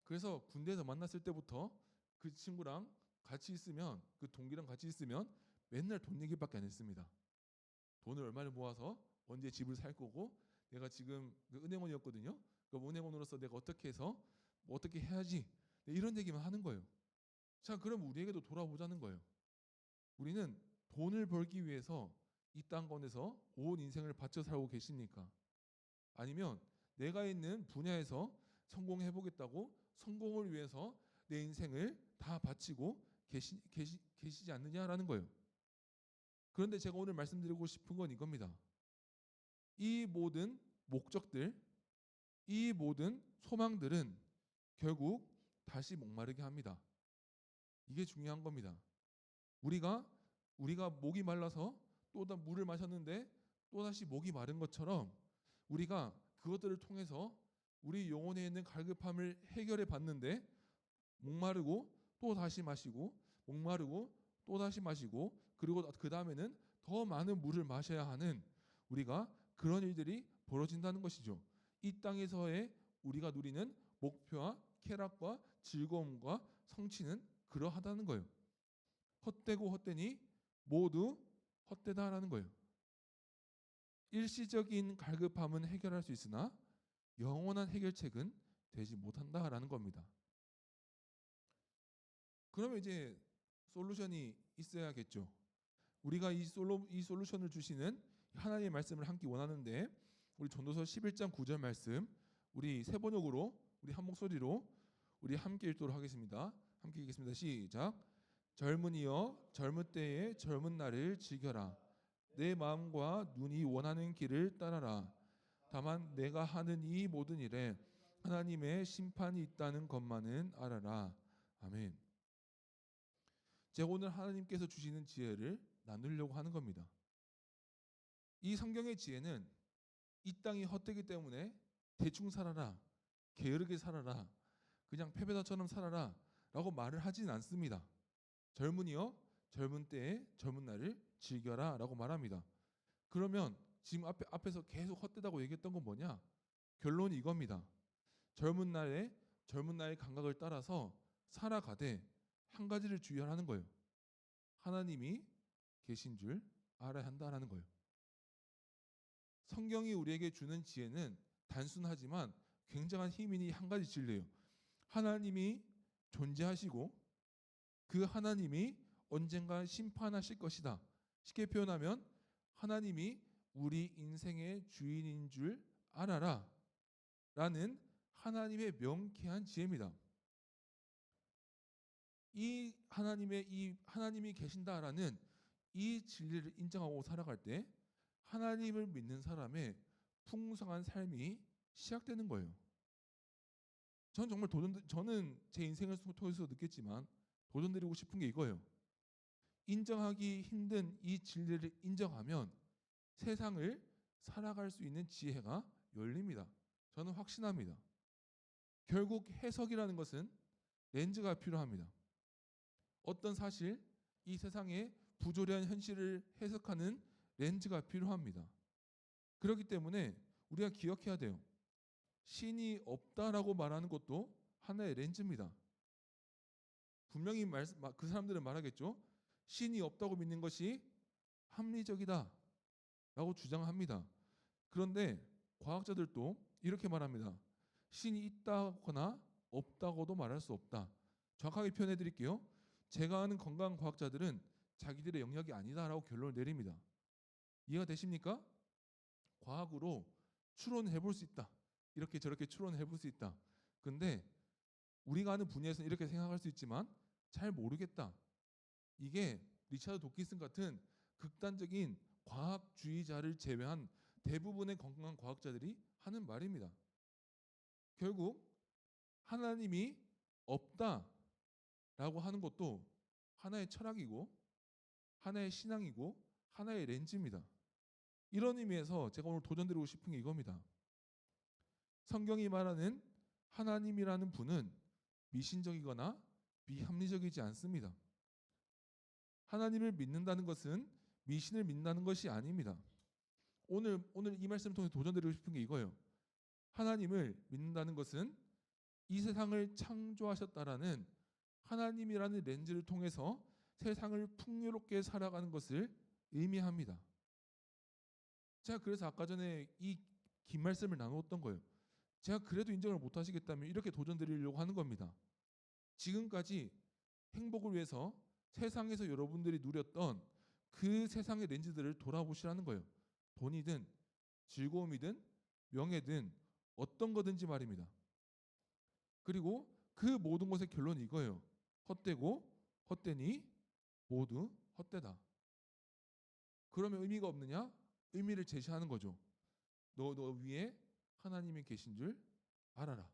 그래서 군대에서 만났을 때부터 그 친구랑 같이 있으면 그 동기랑 같이 있으면 맨날 돈 얘기밖에 안 했습니다. 돈을 얼마를 모아서 언제 집을 살 거고 내가 지금 그 은행원이었거든요. 그 은행원으로서 내가 어떻게 해서 뭐 어떻게 해야지 네, 이런 얘기만 하는 거예요. 자, 그럼 우리에게도 돌아보자는 거예요. 우리는 돈을 벌기 위해서 이 땅 가운데서 온 인생을 바쳐 살고 계십니까? 아니면 내가 있는 분야에서 성공해보겠다고 성공을 위해서 내 인생을 다 바치고 계시지 않느냐라는 거예요. 그런데 제가 오늘 말씀드리고 싶은 건 이겁니다. 이 모든 목적들, 이 모든 소망들은 결국 다시 목마르게 합니다. 이게 중요한 겁니다. 우리가 목이 말라서 또 물을 마셨는데 또다시 목이 마른 것처럼 우리가 그것들을 통해서 우리 영혼에 있는 갈급함을 해결해 봤는데 목마르고 또 다시 마시고 목마르고 또 다시 마시고 그리고 그 다음에는 더 많은 물을 마셔야 하는 우리가 그런 일들이 벌어진다는 것이죠. 이 땅에서의 우리가 누리는 목표와 쾌락과 즐거움과 성취는 그러하다는 거예요. 헛되고 헛되니 모두 헛되다라는 거예요. 일시적인 갈급함은 해결할 수 있으나 영원한 해결책은 되지 못한다라는 겁니다. 그러면 이제 솔루션이 있어야겠죠. 우리가 이 솔루션을 주시는 하나님의 말씀을 함께 원하는데 우리 전도서 11장 9절 말씀 우리 세 번역으로 우리 한 목소리로 우리 함께 읽도록 하겠습니다. 함께 읽겠습니다. 시작. 젊은이여 젊을 때의 젊은 날을 즐겨라. 내 마음과 눈이 원하는 길을 따라라. 다만 내가 하는 이 모든 일에 하나님의 심판이 있다는 것만은 알아라. 아멘. 제가 오늘 하나님께서 주시는 지혜를 나누려고 하는 겁니다. 이 성경의 지혜는 이 땅이 헛되기 때문에 대충 살아라, 게으르게 살아라, 그냥 패배자처럼 살아라 라고 말을 하진 않습니다. 젊은이여 젊은 때에 젊은 날을 즐겨라 라고 말합니다. 그러면 지금 앞에서 계속 헛되다고 얘기했던 건 뭐냐? 결론이 이겁니다. 젊은 나의 감각을 따라서 살아가되 한 가지를 주의하라는 거예요. 하나님이 계신 줄 알아야 한다라는 거예요. 성경이 우리에게 주는 지혜는 단순하지만 굉장한 힘이 있는 한 가지 진리예요. 하나님이 존재하시고 그 하나님이 언젠가 심판하실 것이다. 쉽게 표현하면 하나님이 우리 인생의 주인인 줄 알아라 라는 하나님의 명쾌한 지혜입니다. 이 하나님이 계신다라는 이 진리를 인정하고 살아갈 때 하나님을 믿는 사람의 풍성한 삶이 시작되는 거예요. 저는 제 인생을 통해서 느꼈지만 도전드리고 싶은 게 이거예요. 인정하기 힘든 이 진리를 인정하면 세상을 살아갈 수 있는 지혜가 열립니다. 저는 확신합니다. 결국 해석이라는 것은 렌즈가 필요합니다. 어떤 사실, 이 세상의 부조리한 현실을 해석하는 렌즈가 필요합니다. 그렇기 때문에 우리가 기억해야 돼요. 신이 없다라고 말하는 것도 하나의 렌즈입니다. 분명히 그 사람들은 말하겠죠. 신이 없다고 믿는 것이 합리적이다 라고 주장합니다. 그런데 과학자들도 이렇게 말합니다. 신이 있다거나 없다고도 말할 수 없다. 정확하게 표현해 드릴게요. 제가 아는 건강과학자들은 자기들의 영역이 아니다라고 결론을 내립니다. 이해가 되십니까? 과학으로 추론해 볼 수 있다. 이렇게 저렇게 추론해 볼 수 있다. 근데 우리가 아는 분야에서는 이렇게 생각할 수 있지만 잘 모르겠다. 이게 리차드 도킨슨 같은 극단적인 과학주의자를 제외한 대부분의 건강과학자들이 하는 말입니다. 결국 하나님이 없다라고 하는 것도 하나의 철학이고 하나의 신앙이고 하나의 렌즈입니다. 이런 의미에서 제가 오늘 도전드리고 싶은 게 이겁니다. 성경이 말하는 하나님이라는 분은 미신적이거나 비합리적이지 않습니다. 하나님을 믿는다는 것은 미신을 믿는다는 것이 아닙니다. 오늘 이 말씀을 통해 도전드리고 싶은 게 이거예요. 하나님을 믿는다는 것은 이 세상을 창조하셨다라는 하나님이라는 렌즈를 통해서 세상을 풍요롭게 살아가는 것을 의미합니다. 제가 그래서 아까 전에 이 긴 말씀을 나누었던 거예요. 제가 그래도 인정을 못 하시겠다면 이렇게 도전드리려고 하는 겁니다. 지금까지 행복을 위해서 세상에서 여러분들이 누렸던 그 세상의 렌즈들을 돌아보시라는 거예요. 돈이든 즐거움이든 명예든 어떤 거든지 말입니다. 그리고 그 모든 것의 결론이 이거예요. 헛되고 헛되니 모두 헛되다. 그러면 의미가 없느냐? 의미를 제시하는 거죠. 너 위에 하나님이 계신 줄 알아라.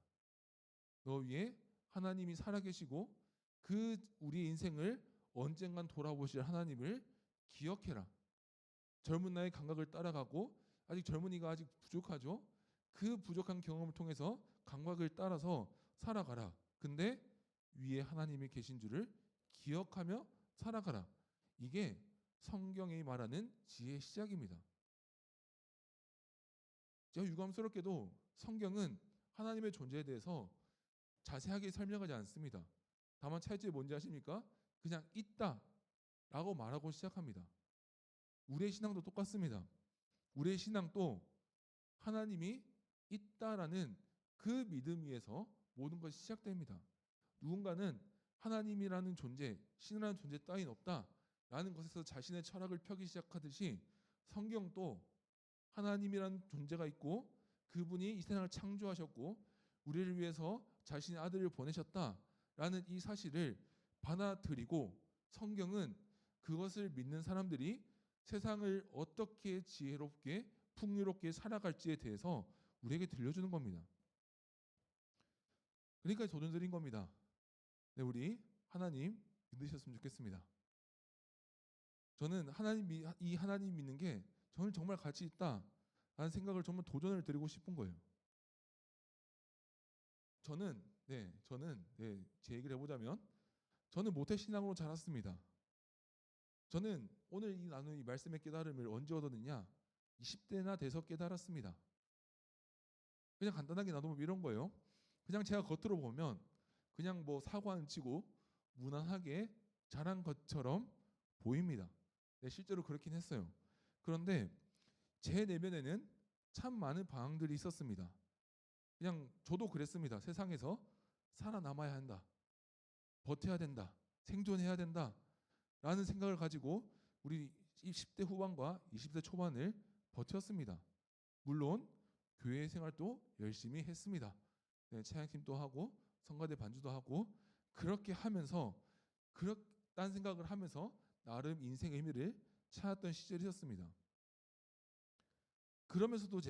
너 위에 하나님이 살아계시고 그 우리 인생을 언젠간 돌아보실 하나님을 기억해라. 젊은 나의 감각을 따라가고 아직 젊은이가 아직 부족하죠. 그 부족한 경험을 통해서 감각을 따라서 살아가라. 근데 위에 하나님이 계신 줄을 기억하며 살아가라. 이게 성경이 말하는 지혜의 시작입니다. 제가 유감스럽게도 성경은 하나님의 존재에 대해서 자세하게 설명하지 않습니다. 다만 차이점이 뭔지 아십니까? 그냥 있다라고 말하고 시작합니다. 우리의 신앙도 똑같습니다. 우리의 신앙도 하나님이 있다라는 그 믿음 위에서 모든 것이 시작됩니다. 누군가는 하나님이라는 존재, 신이라는 존재 따윈 없다라는 것에서 자신의 철학을 펴기 시작하듯이 성경도 하나님이라는 존재가 있고 그분이 이 세상을 창조하셨고 우리를 위해서 자신의 아들을 보내셨다라는 이 사실을 받아들이고 성경은 그것을 믿는 사람들이 세상을 어떻게 지혜롭게 풍요롭게 살아갈지에 대해서 우리에게 들려주는 겁니다. 그러니까 도전 드린 겁니다. 네, 우리 하나님 믿으셨으면 좋겠습니다. 저는 이 하나님 믿는 게 저는 정말 가치 있다라는 생각을 정말 도전을 드리고 싶은 거예요. 저는 제 얘기를 해보자면 저는 모태신앙으로 자랐습니다. 저는 오늘 이 나눈 이 말씀의 깨달음을 언제 얻었느냐? 20대나 돼서 깨달았습니다. 그냥 간단하게 나누면 이런 거예요. 그냥 제가 겉으로 보면 그냥 뭐 사고 안 치고 무난하게 자란 것처럼 보입니다. 네, 실제로 그렇긴 했어요. 그런데 제 내면에는 참 많은 방황들이 있었습니다. 그냥 저도 그랬습니다. 세상에서 살아남아야 한다. 버텨야 된다. 생존해야 된다. 라는 생각을 가지고 우리 10대 후반과 20대 초반을 버텼습니다. 물론 교회 생활도 열심히 했습니다. 네, 찬양팀도 하고 성가대 반주도 하고 그렇게 하면서 딴 생각을 하면서 나름 인생의 의미를 찾았던 시절이 있었습니다. 그러면서도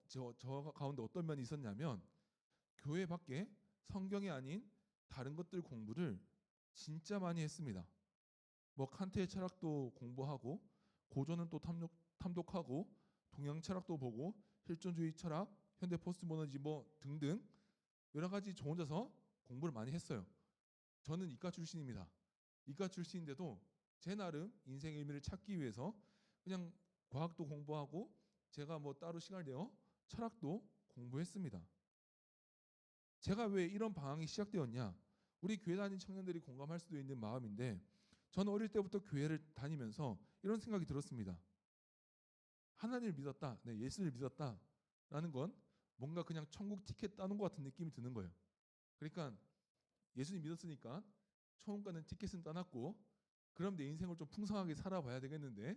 저 가운데 어떤 면이 있었냐면 교회 밖에 성경이 아닌 다른 것들 공부를 진짜 많이 했습니다. 뭐 칸트의 철학도 공부하고 고전은 또 탐독하고 동양 철학도 보고 실존주의 철학, 현대 포스트모더니즘 뭐 등등 여러 가지 저 혼자서 공부를 많이 했어요. 저는 이과 출신입니다. 이과 출신인데도 제 나름 인생의 의미를 찾기 위해서 그냥 과학도 공부하고 제가 뭐 따로 시간을 내어 철학도 공부했습니다. 제가 왜 이런 방황이 시작되었냐? 우리 교회 다니는 청년들이 공감할 수도 있는 마음인데 저는 어릴 때부터 교회를 다니면서 이런 생각이 들었습니다. 하나님을 믿었다, 네, 예수를 믿었다라는 건 뭔가 그냥 천국 티켓 따는 것 같은 느낌이 드는 거예요. 그러니까 예수님 믿었으니까 천국 가는 티켓은 따놨고 그럼 내 인생을 좀 풍성하게 살아봐야 되겠는데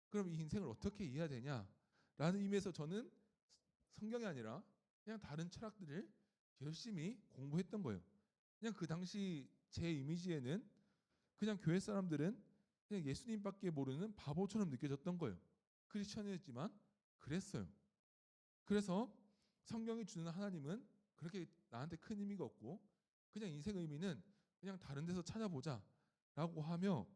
그럼 이 인생을 어떻게 이해해야 되냐라는 의미에서 저는 성경이 아니라 그냥 다른 철학들을 열심히 공부했던 거예요. 그냥 그 당시 제 이미지에는 그냥 교회 사람들은 그냥 예수님밖에 모르는 바보처럼 느껴졌던 거예요. 크리스천이었지만 그랬어요. 그래서 성경이 주는 하나님은 그렇게 나한테 큰 의미가 없고 그냥 인생의 의미는 그냥 다른 데서 찾아보자 라고 하며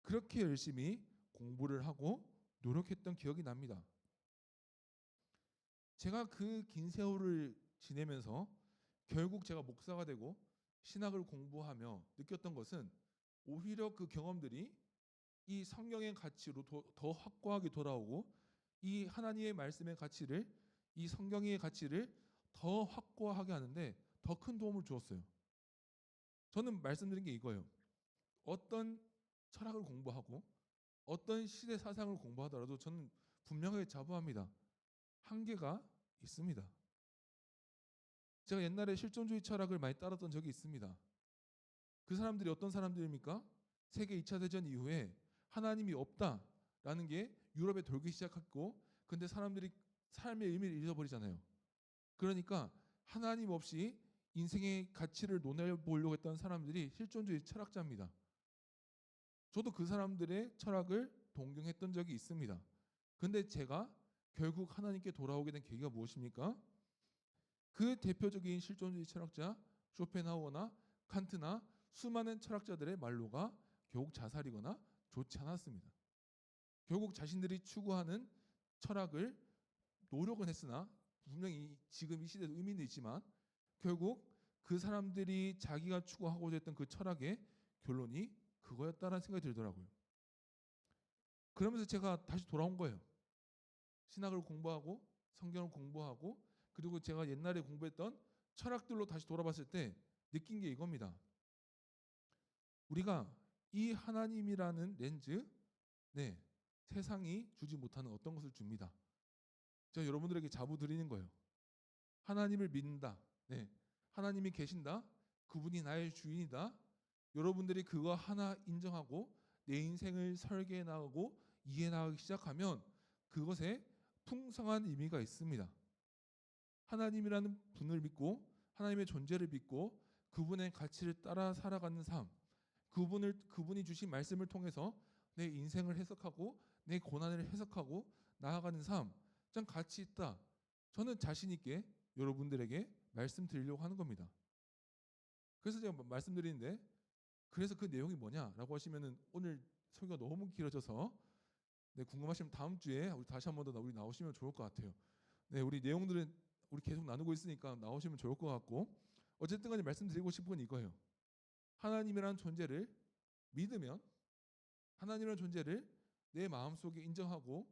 그렇게 열심히 공부를 하고 노력했던 기억이 납니다. 제가 그 긴 세월을 지내면서 결국 제가 목사가 되고 신학을 공부하며 느꼈던 것은 오히려 그 경험들이 이 성경의 가치로 더 확고하게 돌아오고 이 하나님의 말씀의 가치를 이 성경의 가치를 더 확고하게 하는데 더 큰 도움을 주었어요. 저는 말씀드린 게 이거예요. 어떤 철학을 공부하고 어떤 시대 사상을 공부하더라도 저는 분명하게 자부합니다. 한계가 있습니다. 제가 옛날에 실존주의 철학을 많이 따랐던 적이 있습니다. 그 사람들이 어떤 사람들입니까? 세계 2차 대전 이후에 하나님이 없다라는 게 유럽에 돌기 시작했고 근데 사람들이 삶의 의미를 잃어버리잖아요. 그러니까 하나님 없이 인생의 가치를 논해보려고 했던 사람들이 실존주의 철학자입니다. 저도 그 사람들의 철학을 동경했던 적이 있습니다. 근데 제가 결국 하나님께 돌아오게 된 계기가 무엇입니까? 그 대표적인 실존주의 철학자 쇼펜하우어나 칸트나 수많은 철학자들의 말로가 결국 자살이거나 좋지 않았습니다. 결국 자신들이 추구하는 철학을 노력은 했으나 분명히 지금 이 시대도 의미는 있지만 결국 그 사람들이 자기가 추구하고자 했던 그 철학의 결론이 그거였다라는 생각이 들더라고요. 그러면서 제가 다시 돌아온 거예요. 신학을 공부하고 성경을 공부하고 그리고 제가 옛날에 공부했던 철학들로 다시 돌아봤을 때 느낀 게 이겁니다. 우리가 이 하나님이라는 렌즈, 네, 세상이 주지 못하는 어떤 것을 줍니다. 제가 여러분들에게 자부 드리는 거예요. 하나님을 믿는다. 네, 하나님이 계신다. 그분이 나의 주인이다. 여러분들이 그거 하나 인정하고 내 인생을 설계해 나가고 이해해 나가기 시작하면 그것에 풍성한 의미가 있습니다. 하나님이라는 분을 믿고 하나님의 존재를 믿고 그분의 가치를 따라 살아가는 삶, 그분이 주신 말씀을 통해서 내 인생을 해석하고 내 고난을 해석하고 나아가는 삶, 참 가치 있다. 저는 자신 있게 여러분들에게 말씀드리려고 하는 겁니다. 그래서 제가 말씀드리는데 그래서 그 내용이 뭐냐라고 하시면은 오늘 설교가 너무 길어져서 네, 궁금하시면 다음 주에 우리 다시 한 번 더 우리 나오시면 좋을 것 같아요. 네, 우리 내용들은 우리 계속 나누고 있으니까 나오시면 좋을 것 같고 어쨌든 간에 말씀드리고 싶은 건 이거예요. 하나님이라는 존재를 믿으면 하나님이라는 존재를 내 마음속에 인정하고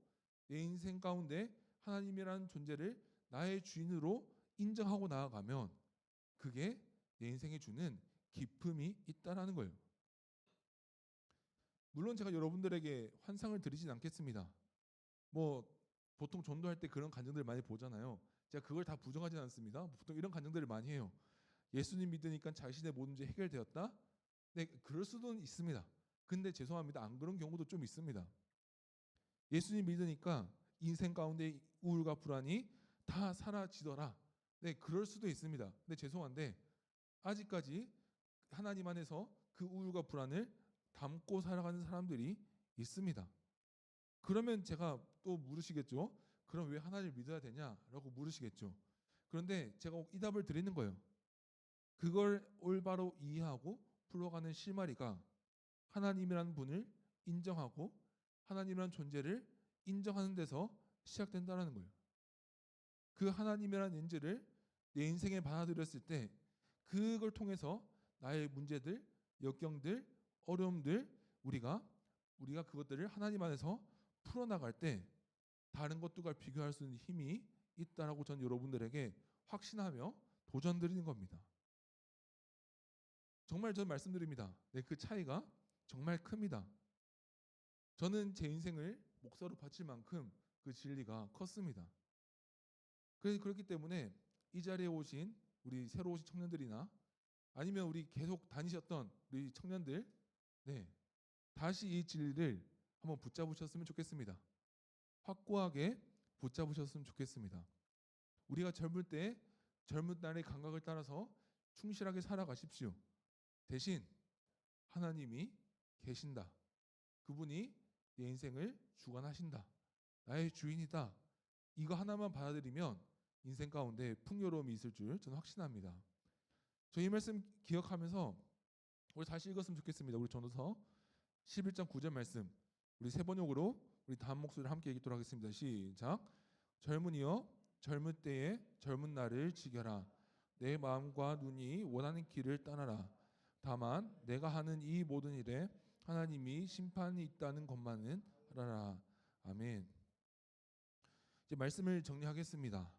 내 인생 가운데 하나님이라는 존재를 나의 주인으로 인정하고 나아가면 그게 내 인생에 주는 기쁨이 있다라는 거예요. 물론 제가 여러분들에게 환상을 드리진 않겠습니다. 뭐 보통 전도할 때 그런 간증들 많이 보잖아요. 제가 그걸 다 부정하진 않습니다. 보통 이런 간증들을 많이 해요. 예수님 믿으니까 자신의 모든 문제 해결되었다? 네, 그럴 수도 있습니다. 근데 죄송합니다. 안 그런 경우도 좀 있습니다. 예수님 믿으니까 인생 가운데 우울과 불안이 다 사라지더라. 네, 그럴 수도 있습니다. 근데 죄송한데 아직까지 하나님 안에서 그 우울과 불안을 담고 살아가는 사람들이 있습니다. 그러면 제가 또 물으시겠죠. 그럼 왜 하나님을 믿어야 되냐라고 물으시겠죠. 그런데 제가 이 답을 드리는 거예요. 그걸 올바로 이해하고 풀어가는 실마리가 하나님이라는 분을 인정하고 하나님이라는 존재를 인정하는 데서 시작된다는 거예요. 그 하나님이라는 렌즈를 내 인생에 받아들였을 때 그걸 통해서 나의 문제들, 역경들, 어려움들 우리가 그것들을 하나님 안에서 풀어나갈 때 다른 것들과 비교할 수 있는 힘이 있다라고 전 여러분들에게 확신하며 도전드리는 겁니다. 정말 저는 말씀드립니다. 네, 그 차이가 정말 큽니다. 저는 제 인생을 목사로 바칠 만큼 그 진리가 컸습니다. 그래서 그렇기 때문에 이 자리에 오신 우리 새로 오신 청년들이나 아니면 우리 계속 다니셨던 우리 청년들, 네, 다시 이 진리를 한번 붙잡으셨으면 좋겠습니다. 확고하게 붙잡으셨으면 좋겠습니다. 우리가 젊을 때 젊은 날의 감각을 따라서 충실하게 살아가십시오. 대신 하나님이 계신다. 그분이 내 인생을 주관하신다. 나의 주인이다. 이거 하나만 받아들이면 인생 가운데 풍요로움이 있을 줄 저는 확신합니다. 저 이 말씀 기억하면서 우리 다시 읽었으면 좋겠습니다. 우리 전도서 11장 9절 말씀 우리 세 번역으로 우리 다음 목소리를 함께 읽도록 하겠습니다. 시작. 젊은이여 젊을 때에 젊은 날을 지켜라. 내 마음과 눈이 원하는 길을 따라라. 다만 내가 하는 이 모든 일에 하나님이 심판이 있다는 것만은 알아라. 아멘. 이제 말씀을 정리하겠습니다.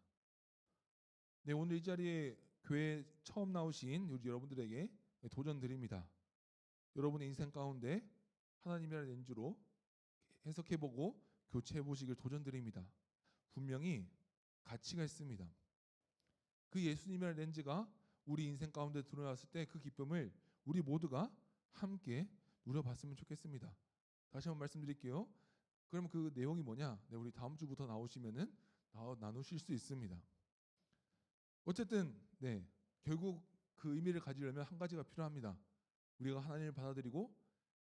네, 오늘 이 자리에 교회 처음 나오신 우리 여러분들에게 도전 드립니다. 여러분의 인생 가운데 하나님이라는 렌즈로 해석해보고 교체해보시길 도전 드립니다. 분명히 가치가 있습니다. 그 예수님이라는 렌즈가 우리 인생 가운데 드러났을 때 그 기쁨을 우리 모두가 함께 누려봤으면 좋겠습니다. 다시 한번 말씀드릴게요. 그럼 그 내용이 뭐냐? 네, 우리 다음 주부터 나오시면은 나누실 수 있습니다. 어쨌든 네, 결국 그 의미를 가지려면 한 가지가 필요합니다. 우리가 하나님을 받아들이고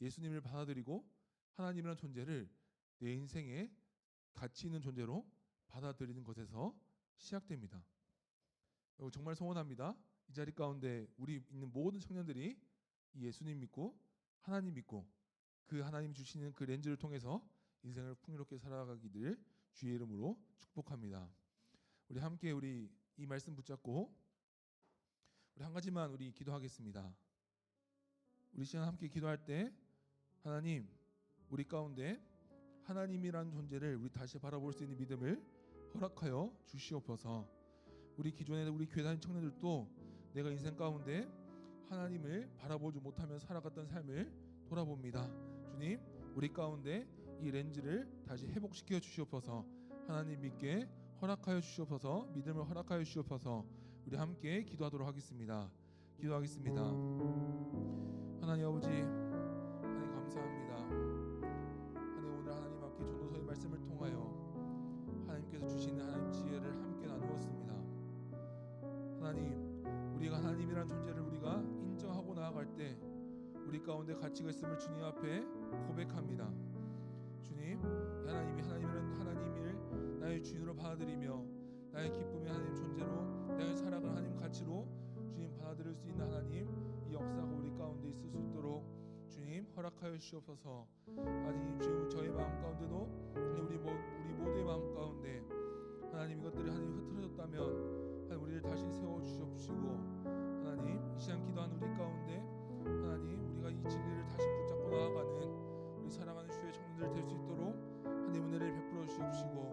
예수님을 받아들이고 하나님이라는 존재를 내 인생에 가치 있는 존재로 받아들이는 것에서 시작됩니다. 정말 소원합니다. 이 자리 가운데 우리 있는 모든 청년들이 이 예수님 믿고 하나님 믿고 그 하나님 주시는 그 렌즈를 통해서 인생을 풍요롭게 살아가기를 주의 이름으로 축복합니다. 우리 함께 우리 이 말씀 붙잡고 우리 한 가지만 우리 기도하겠습니다. 우리 시간 함께 기도할 때 하나님 우리 가운데 하나님이란 존재를 우리 다시 바라볼 수 있는 믿음을 허락하여 주시옵소서. 우리 기존에 우리 교회 다니는 청년들도 내가 인생 가운데 하나님을 바라보지 못하며 살아갔던 삶을 돌아봅니다. 주님 우리 가운데 이 렌즈를 다시 회복시켜 주시옵소서. 하나님 믿게 허락하여 주시옵소서. 믿음을 허락하여 주시옵소서. 우리 함께 기도하도록 하겠습니다. 기도하겠습니다. 하나님 아버지 하나님 감사합니다. 하나님 오늘 하나님 앞에 전도서의 말씀을 통하여 하나님께서 주시는 하나님 지혜를 함께 나누었습니다. 하나님 우리가 하나님이란 존재를 우리가 인정하고 나아갈 때 우리 가운데 가치가 있음을 주님 앞에 고백합니다. 주님 하나님이 하나님이란 하나님을 나의 주인으로 받아들이며 나의 기쁨의 하나님 존재로 나의 살아가는 하나님 가치로 주님 받아들일 수 있는 하나님 이 역사가 우리 가운데 있을 수 있도록 주님 허락하여 주시옵소서. 아니 주님 저의 마음 가운데도 우리 모두의 마음 가운데 하나님 이것들이 하나님 흐트러졌다면 하나님 우리를 다시 세워 주시옵시고 하나님 이 시간 기도하는 우리 가운데 하나님 우리가 이 진리를 다시 붙잡고 나아가는 우리 사랑하는 주의 청년들 될 수 있도록 하나님 은혜를 베풀어 주시옵시고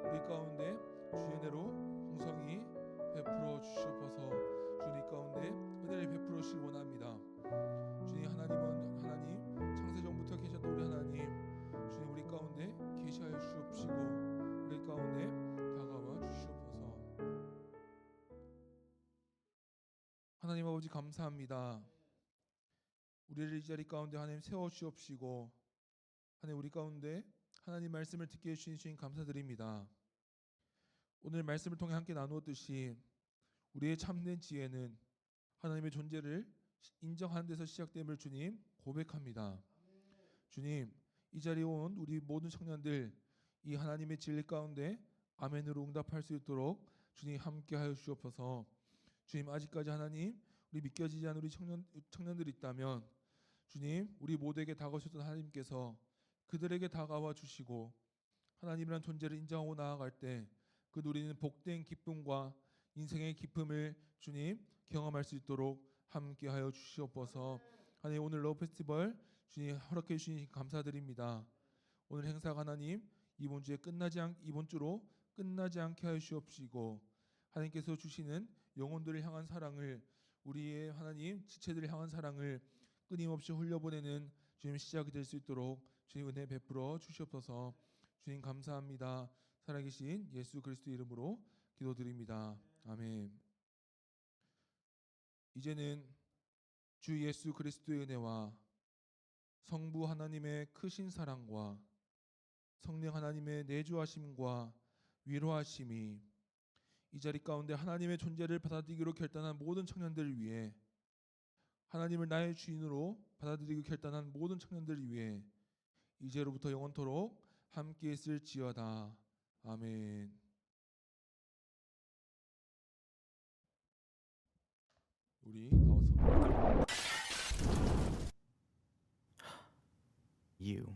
우리 가운데 주의 은혜로 풍성히 베풀어 주시옵소서. 주님 가운데 은혜를 베풀어 주시기 원합니다. 주님 하나님은 하나님 창세전부터 계셨던 우리 하나님 주님 우리 가운데 계시하여 주시옵시고 우리 가운데 다가와 주시옵소서. 하나님 아버지 감사합니다. 우리를 이 자리 가운데 하나님 세워 주시옵시고 하나님 우리 가운데 하나님 말씀을 듣게 해주신 주님 감사드립니다. 오늘 말씀을 통해 함께 나누었듯이 우리의 참된 지혜는 하나님의 존재를 인정하는 데서 시작됨을 주님 고백합니다. 주님 이 자리에 온 우리 모든 청년들 이 하나님의 진리 가운데 아멘으로 응답할 수 있도록 주님 함께하여 주옵소서. 주님 아직까지 하나님 우리 믿겨지지 않는 우리 청년들이 있다면 주님 우리 모두에게 다가오셨던 하나님께서 그들에게 다가와 주시고 하나님이란 존재를 인정하고 나아갈 때 그 누리는 복된 기쁨과 인생의 기쁨을 주님 경험할 수 있도록 함께하여 주시옵소서. 하나님 오늘 러브 페스티벌 주님 허락해 주시니 감사드립니다. 오늘 행사가 하나님 이번 주로 끝나지 않게 하여 주옵시고 하나님께서 주시는 영혼들을 향한 사랑을 우리의 하나님 지체들을 향한 사랑을 끊임없이 흘려보내는 주님 시작이 될 수 있도록 주님 은혜 베풀어 주시옵소서. 주님 감사합니다. 살아계신 예수 그리스도 이름으로 기도드립니다. 아멘. 이제는 주 예수 그리스도의 은혜와 성부 하나님의 크신 사랑과 성령 하나님의 내주하심과 위로하심이 이 자리 가운데 하나님의 존재를 받아들이기로 결단한 모든 청년들을 위해 하나님을 나의 주인으로 받아들이기로 결단한 모든 청년들을 위해 이제로부터 영원토록 함께 있을지어다. 아멘. 우리 나와서 You.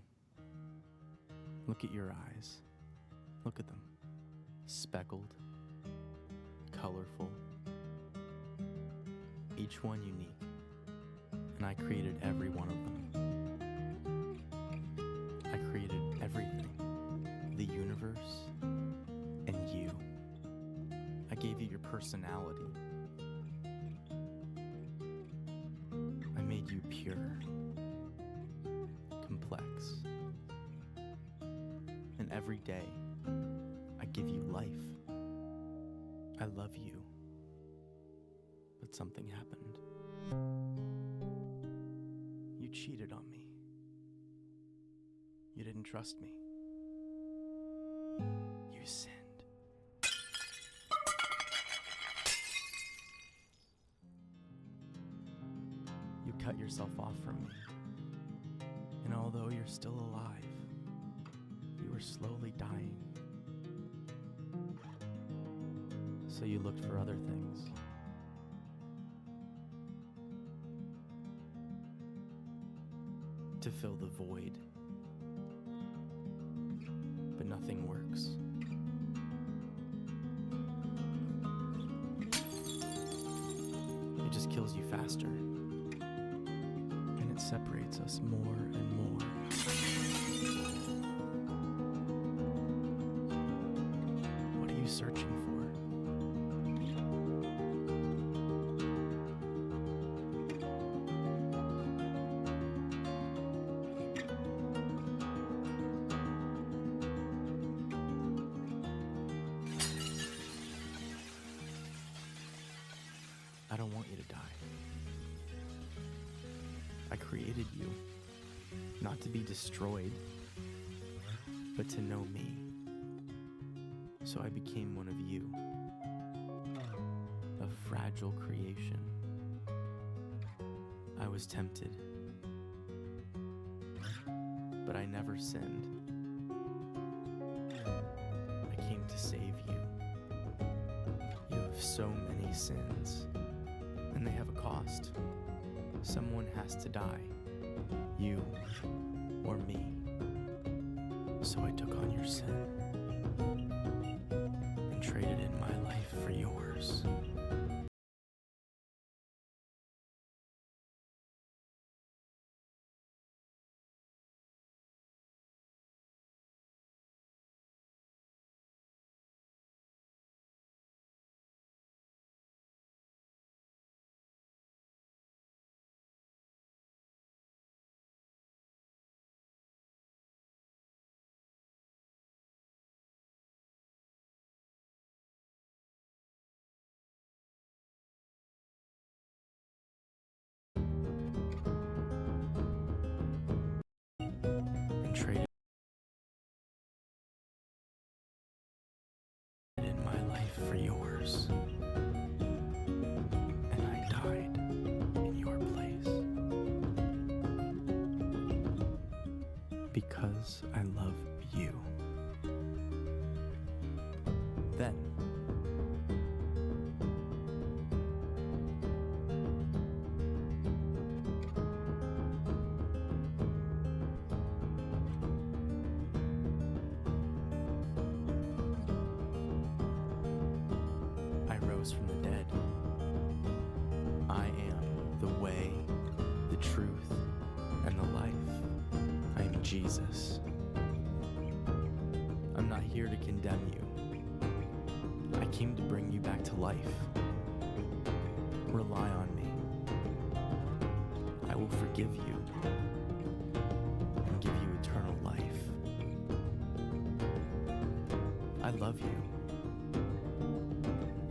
Look at your eyes. Look at them. Speckled, colorful, each one unique. And I created every one of them. I created everything. The universe and you. I gave you your personality. I made you pure, complex. And every day, I give you life. I love you. But something happened. You cheated on me. You didn't trust me. You sinned. You cut yourself off from me. And although you're still alive, you were slowly dying. So you looked for other things. to fill the void, but nothing works. It just kills you faster, and it separates us more and more. What are you searching for? I don't want you to die. I created you, not to be destroyed, but to know me. So I became one of you, a fragile creation. I was tempted, but I never sinned. I came to save you. You have so many sins, and they have a cost. Someone has to die, you or me. So I took on your sin and traded in my life for yours. And traded in my life for yours. And I died in your place. Because I love you. Then I rose from the dead. I am the way, the truth, and the life. I am Jesus. I'm not here to condemn you. I came to bring you back to life. Rely on me. I will forgive you and give you eternal life. I love you.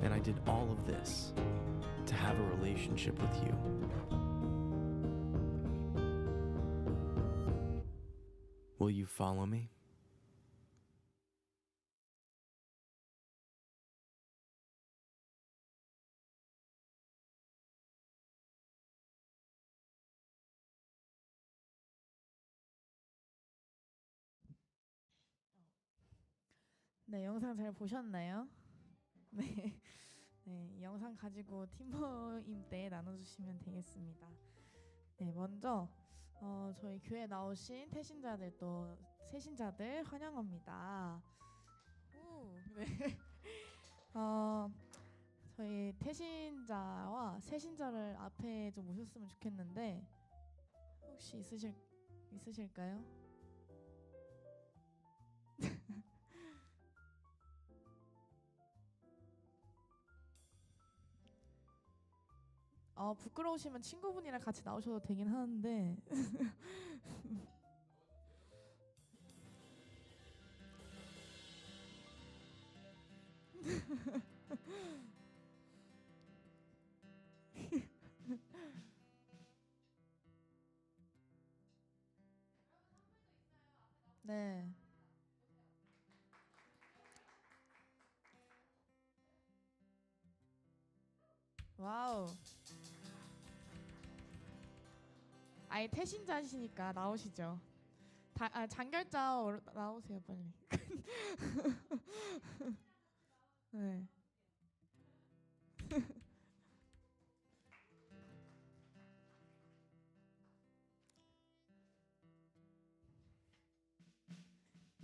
And I did all of this to have a relationship with you. Will you follow me? 네, 영상 잘 보셨나요? 네, 네, 이 영상 가지고 팀 모임 때 나눠주시면 되겠습니다. 네, 먼저 저희 교회 나오신 새신자들 환영합니다. 네. 저희 태신자와 새신자를 앞에 좀 모셨으면 좋겠는데 혹시 있으실까요? 부끄러우시면 친구분이랑 같이 나오셔도 되긴 하는데 네. 와우. 아예 태신자시니까 나오시죠. 장결자 나오세요 빨리. 네.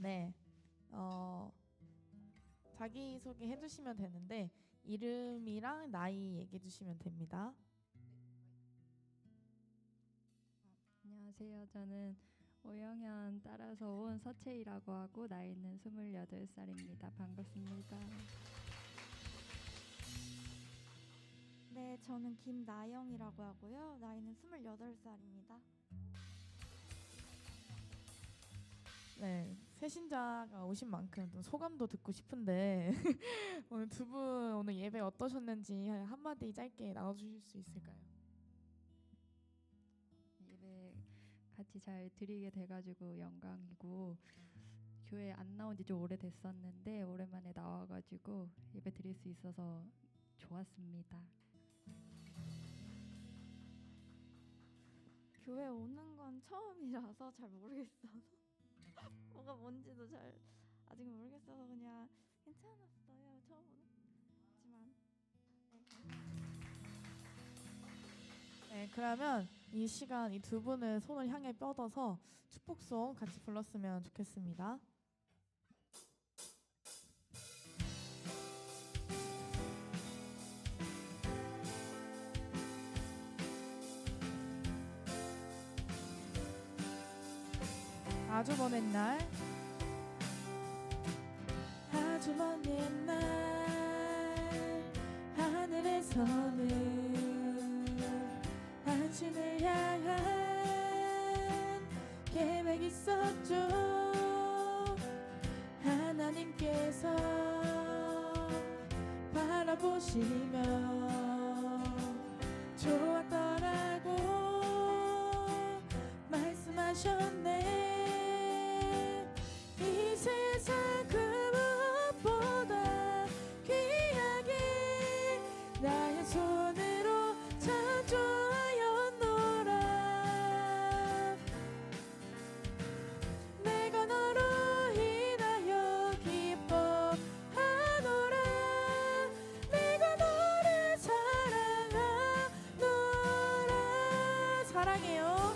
네, 자기 소개 해주시면 되는데 이름이랑 나이 얘기해주시면 됩니다. 안녕하세요. 저는 오영현 따라서 온 서채희라고 하고 나이는 28살입니다. 반갑습니다. 네, 저는 김나영이라고 하고요. 나이는 28살입니다. 네, 새신자가 오신 만큼 좀 소감도 듣고 싶은데 오늘 두 분 오늘 예배 어떠셨는지 한마디 짧게 나눠주실 수 있을까요? 예배 같이 잘 드리게 돼가지고 영광이고 교회 안 나온 지 좀 오래됐었는데 오랜만에 나와가지고 예배 드릴 수 있어서 좋았습니다. 교회 오는 건 처음이라서 잘 모르겠어서 뭐가 뭔지도 잘 아직 모르겠어서 그냥 괜찮았어요. 처음으로. 하지만 네, 그러면 이 시간 이 두 분의 손을 향해 뻗어서 축복송 같이 불렀으면 좋겠습니다. 아주 먼 옛날 아주 먼 옛날 하늘에서는 당신을 향한 계획이 있었죠. 하나님께서 바라보시며 좋았더라고 말씀하셨네. 이 세상 그 무엇보다 귀하게 나의 손으로 창조하였노라. 내가 너로 인하여 기뻐하노라. 내가 너를 사랑하노라. 사랑해요.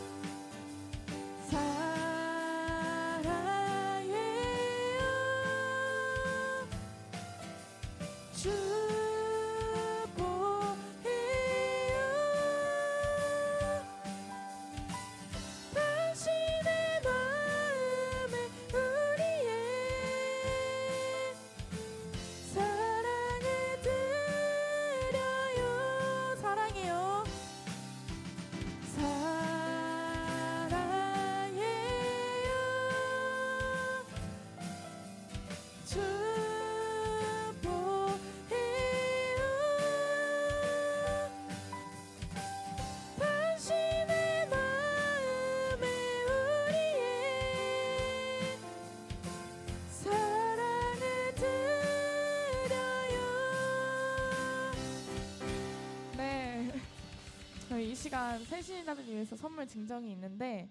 저희 이 시간 새신자들 위해서 선물 증정이 있는데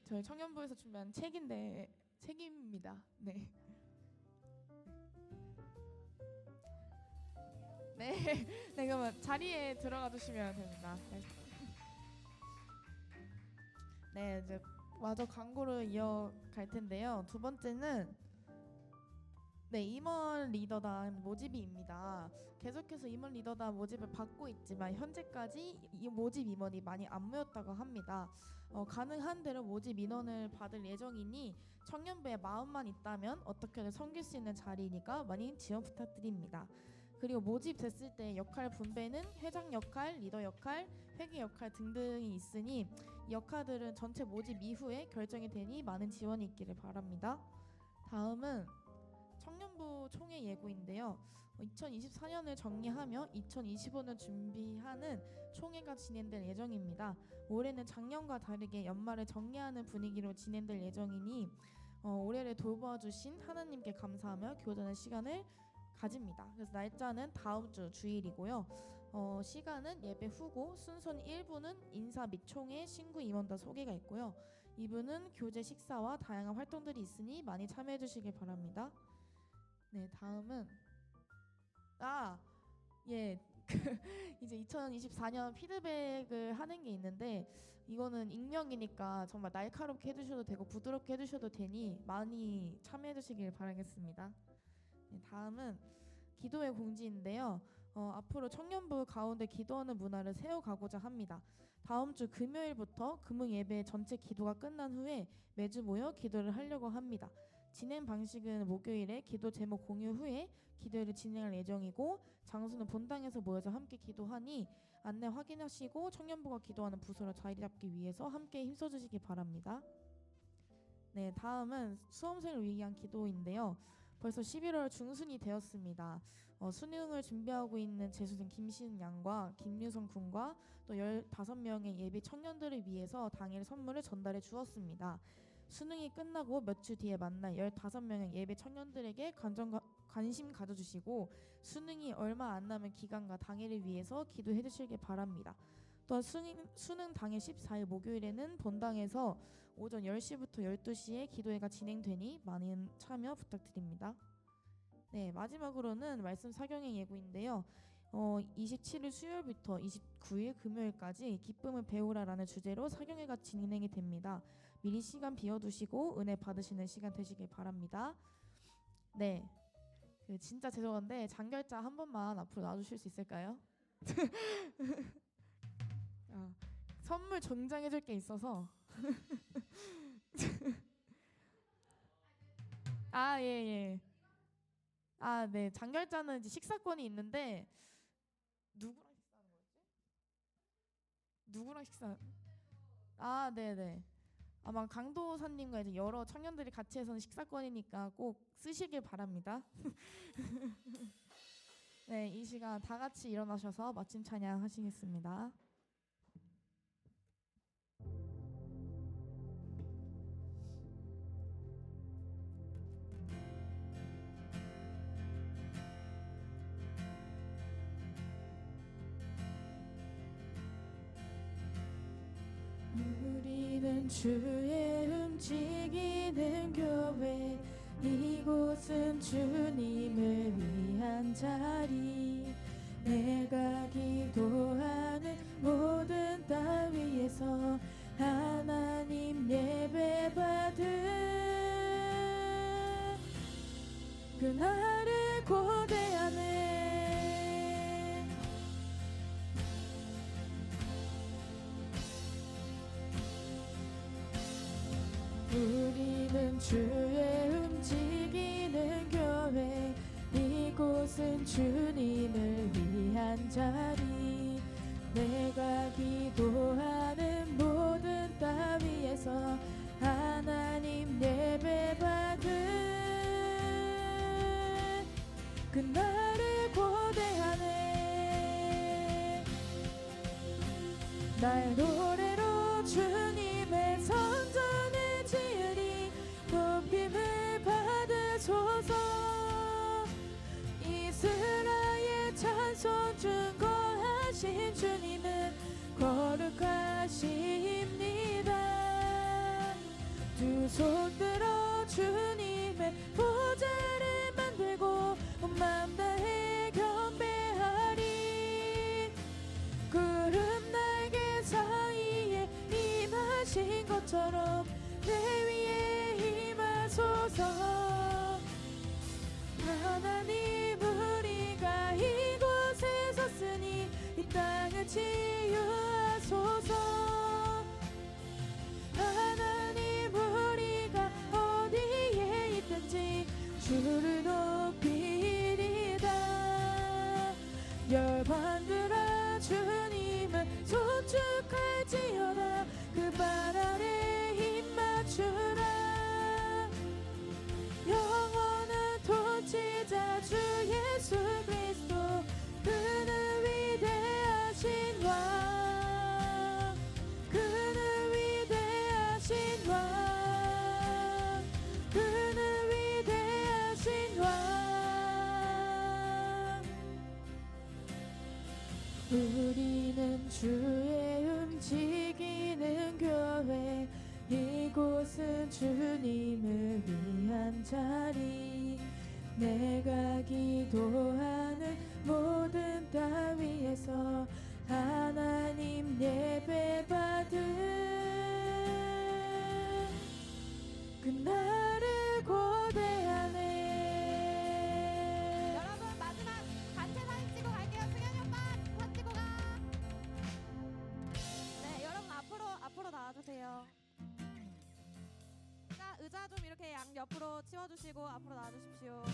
저희 청년부에서 준비한 책입니다. 네. 네, 네 그러면 자리에 들어가 주시면 됩니다. 네, 이제 마저 광고를 이어갈 텐데요. 두 번째는 임원 리더단 모집이입니다. 계속해서 임원 리더단 모집을 받고 있지만 현재까지 이 모집 임원이 많이 안 모였다고 합니다. 가능한 대로 모집 인원을 받을 예정이니 청년부에 마음만 있다면 어떻게든 섬길 수 있는 자리니까 많이 지원 부탁드립니다. 그리고 모집됐을 때 역할 분배는 회장 역할, 리더 역할, 회계 역할 등등이 있으니 이 역할들은 전체 모집 이후에 결정이 되니 많은 지원이 있기를 바랍니다. 다음은 청년부 총회 예고인데요. 2024년을 정리하며 2025년 준비하는 총회가 진행될 예정입니다. 올해는 작년과 다르게 연말을 정리하는 분위기로 진행될 예정이니 올해를 돌봐주신 하나님께 감사하며 교전의 시간을 가집니다. 그래서 날짜는 다음 주 주일이고요. 시간은 예배 후고 순서는 1부는 인사 및 총회 신구 임원단 소개가 있고요. 2부는 교제 식사와 다양한 활동들이 있으니 많이 참여해 주시길 바랍니다. 네, 다음은 이제 2024년 피드백을 하는 게 있는데 이거는 익명이니까 정말 날카롭게 해주셔도 되고 부드럽게 해주셔도 되니 많이 참여해주시길 바라겠습니다. 네, 다음은 기도의 공지인데요. 앞으로 청년부 가운데 기도하는 문화를 세워가고자 합니다. 다음 주 금요일부터 금응 예배 전체 기도가 끝난 후에 매주 모여 기도를 하려고 합니다. 진행 방식은 목요일에 기도 제목 공유 후에 기도회를 진행할 예정이고 장소는 본당에서 모여서 함께 기도하니 안내 확인하시고 청년부가 기도하는 부서로 자리 잡기 위해서 함께 힘써주시기 바랍니다. 네, 다음은 수험생을 위한 기도인데요. 벌써 11월 중순이 되었습니다. 수능을 준비하고 있는 재수생 김시은 양과 김유성 군과 또 15명의 예비 청년들을 위해서 당일 선물을 전달해 주었습니다. 수능이 끝나고 몇 주 뒤에 만날 15명의 예비 청년들에게 관심 가져주시고 수능이 얼마 안 남은 기간과 당일을 위해서 기도해 주시길 바랍니다. 또한 수능 당일 14일 목요일에는 본당에서 오전 10시부터 12시에 기도회가 진행되니 많은 참여 부탁드립니다. 네, 마지막으로는 말씀 사경의 예고인데요. 27일 수요일부터 29일 금요일까지 기쁨을 배우라라는 주제로 사경회가 진행이 됩니다. 미리 시간 비워두시고 은혜 받으시는 시간 되시길 바랍니다. 네, 진짜 죄송한데 장결자 한 번만 앞으로 놔주실 수 있을까요? 선물 전장해줄 게 있어서 예. 네, 장결자는 이제 식사권이 있는데 누구랑 식사? 네네. 아마 강도사님과 이제 여러 청년들이 같이 해서는 식사권이니까 꼭 쓰시길 바랍니다. 네, 이 시간 다 같이 일어나셔서 마침 찬양 하시겠습니다. 우리는 주의 움직이는 교회 이곳은 주님을 위한 자리 내가 기도하는 모든 땅 위에서 하나님 예배받은 그날을 고대하네 우리는 주의 움직이는 교회 이곳은 주님을 위한 자리 내가 기도하는 모든 땅 위에서 하나님 예배받은 그날을 고대하네 날 노래로 주님의 성전을 지으리 높임을 받으소서 이스라엘 찬송 중거하신 주님은 거룩하십니다 두 손 들어 주님의 보좌를 만들고 온 맘 다해 경배하리 구름 날개 사이에 임하신 것처럼 내 위에 임하소서 하나님 우리가 이곳에 섰으니 이 땅을 치유하소서 하나님 우리가 어디에 있든지 주를 높이리다 열반들아 주님을 송축할지어다 그 발 아래 힘 맞추라 영원한 통치자 주 예수 그리스도 그는 위대하신 왕 그는 위대하신 왕 그는 위대하신 왕 우리는 주의 움직이는 교회 이곳은 주님을 위한 자리 내가 기도하는 모든 땅 위에서 하나님 예배받은 그날을 고대하네. 여러분 마지막 단체 사진 찍고 갈게요. 승현이 오빠 사진 찍고 가. 네, 여러분 앞으로 나와주세요. 자, 의자 좀 이렇게 양 옆으로 치워주시고 앞으로 나와주십시오.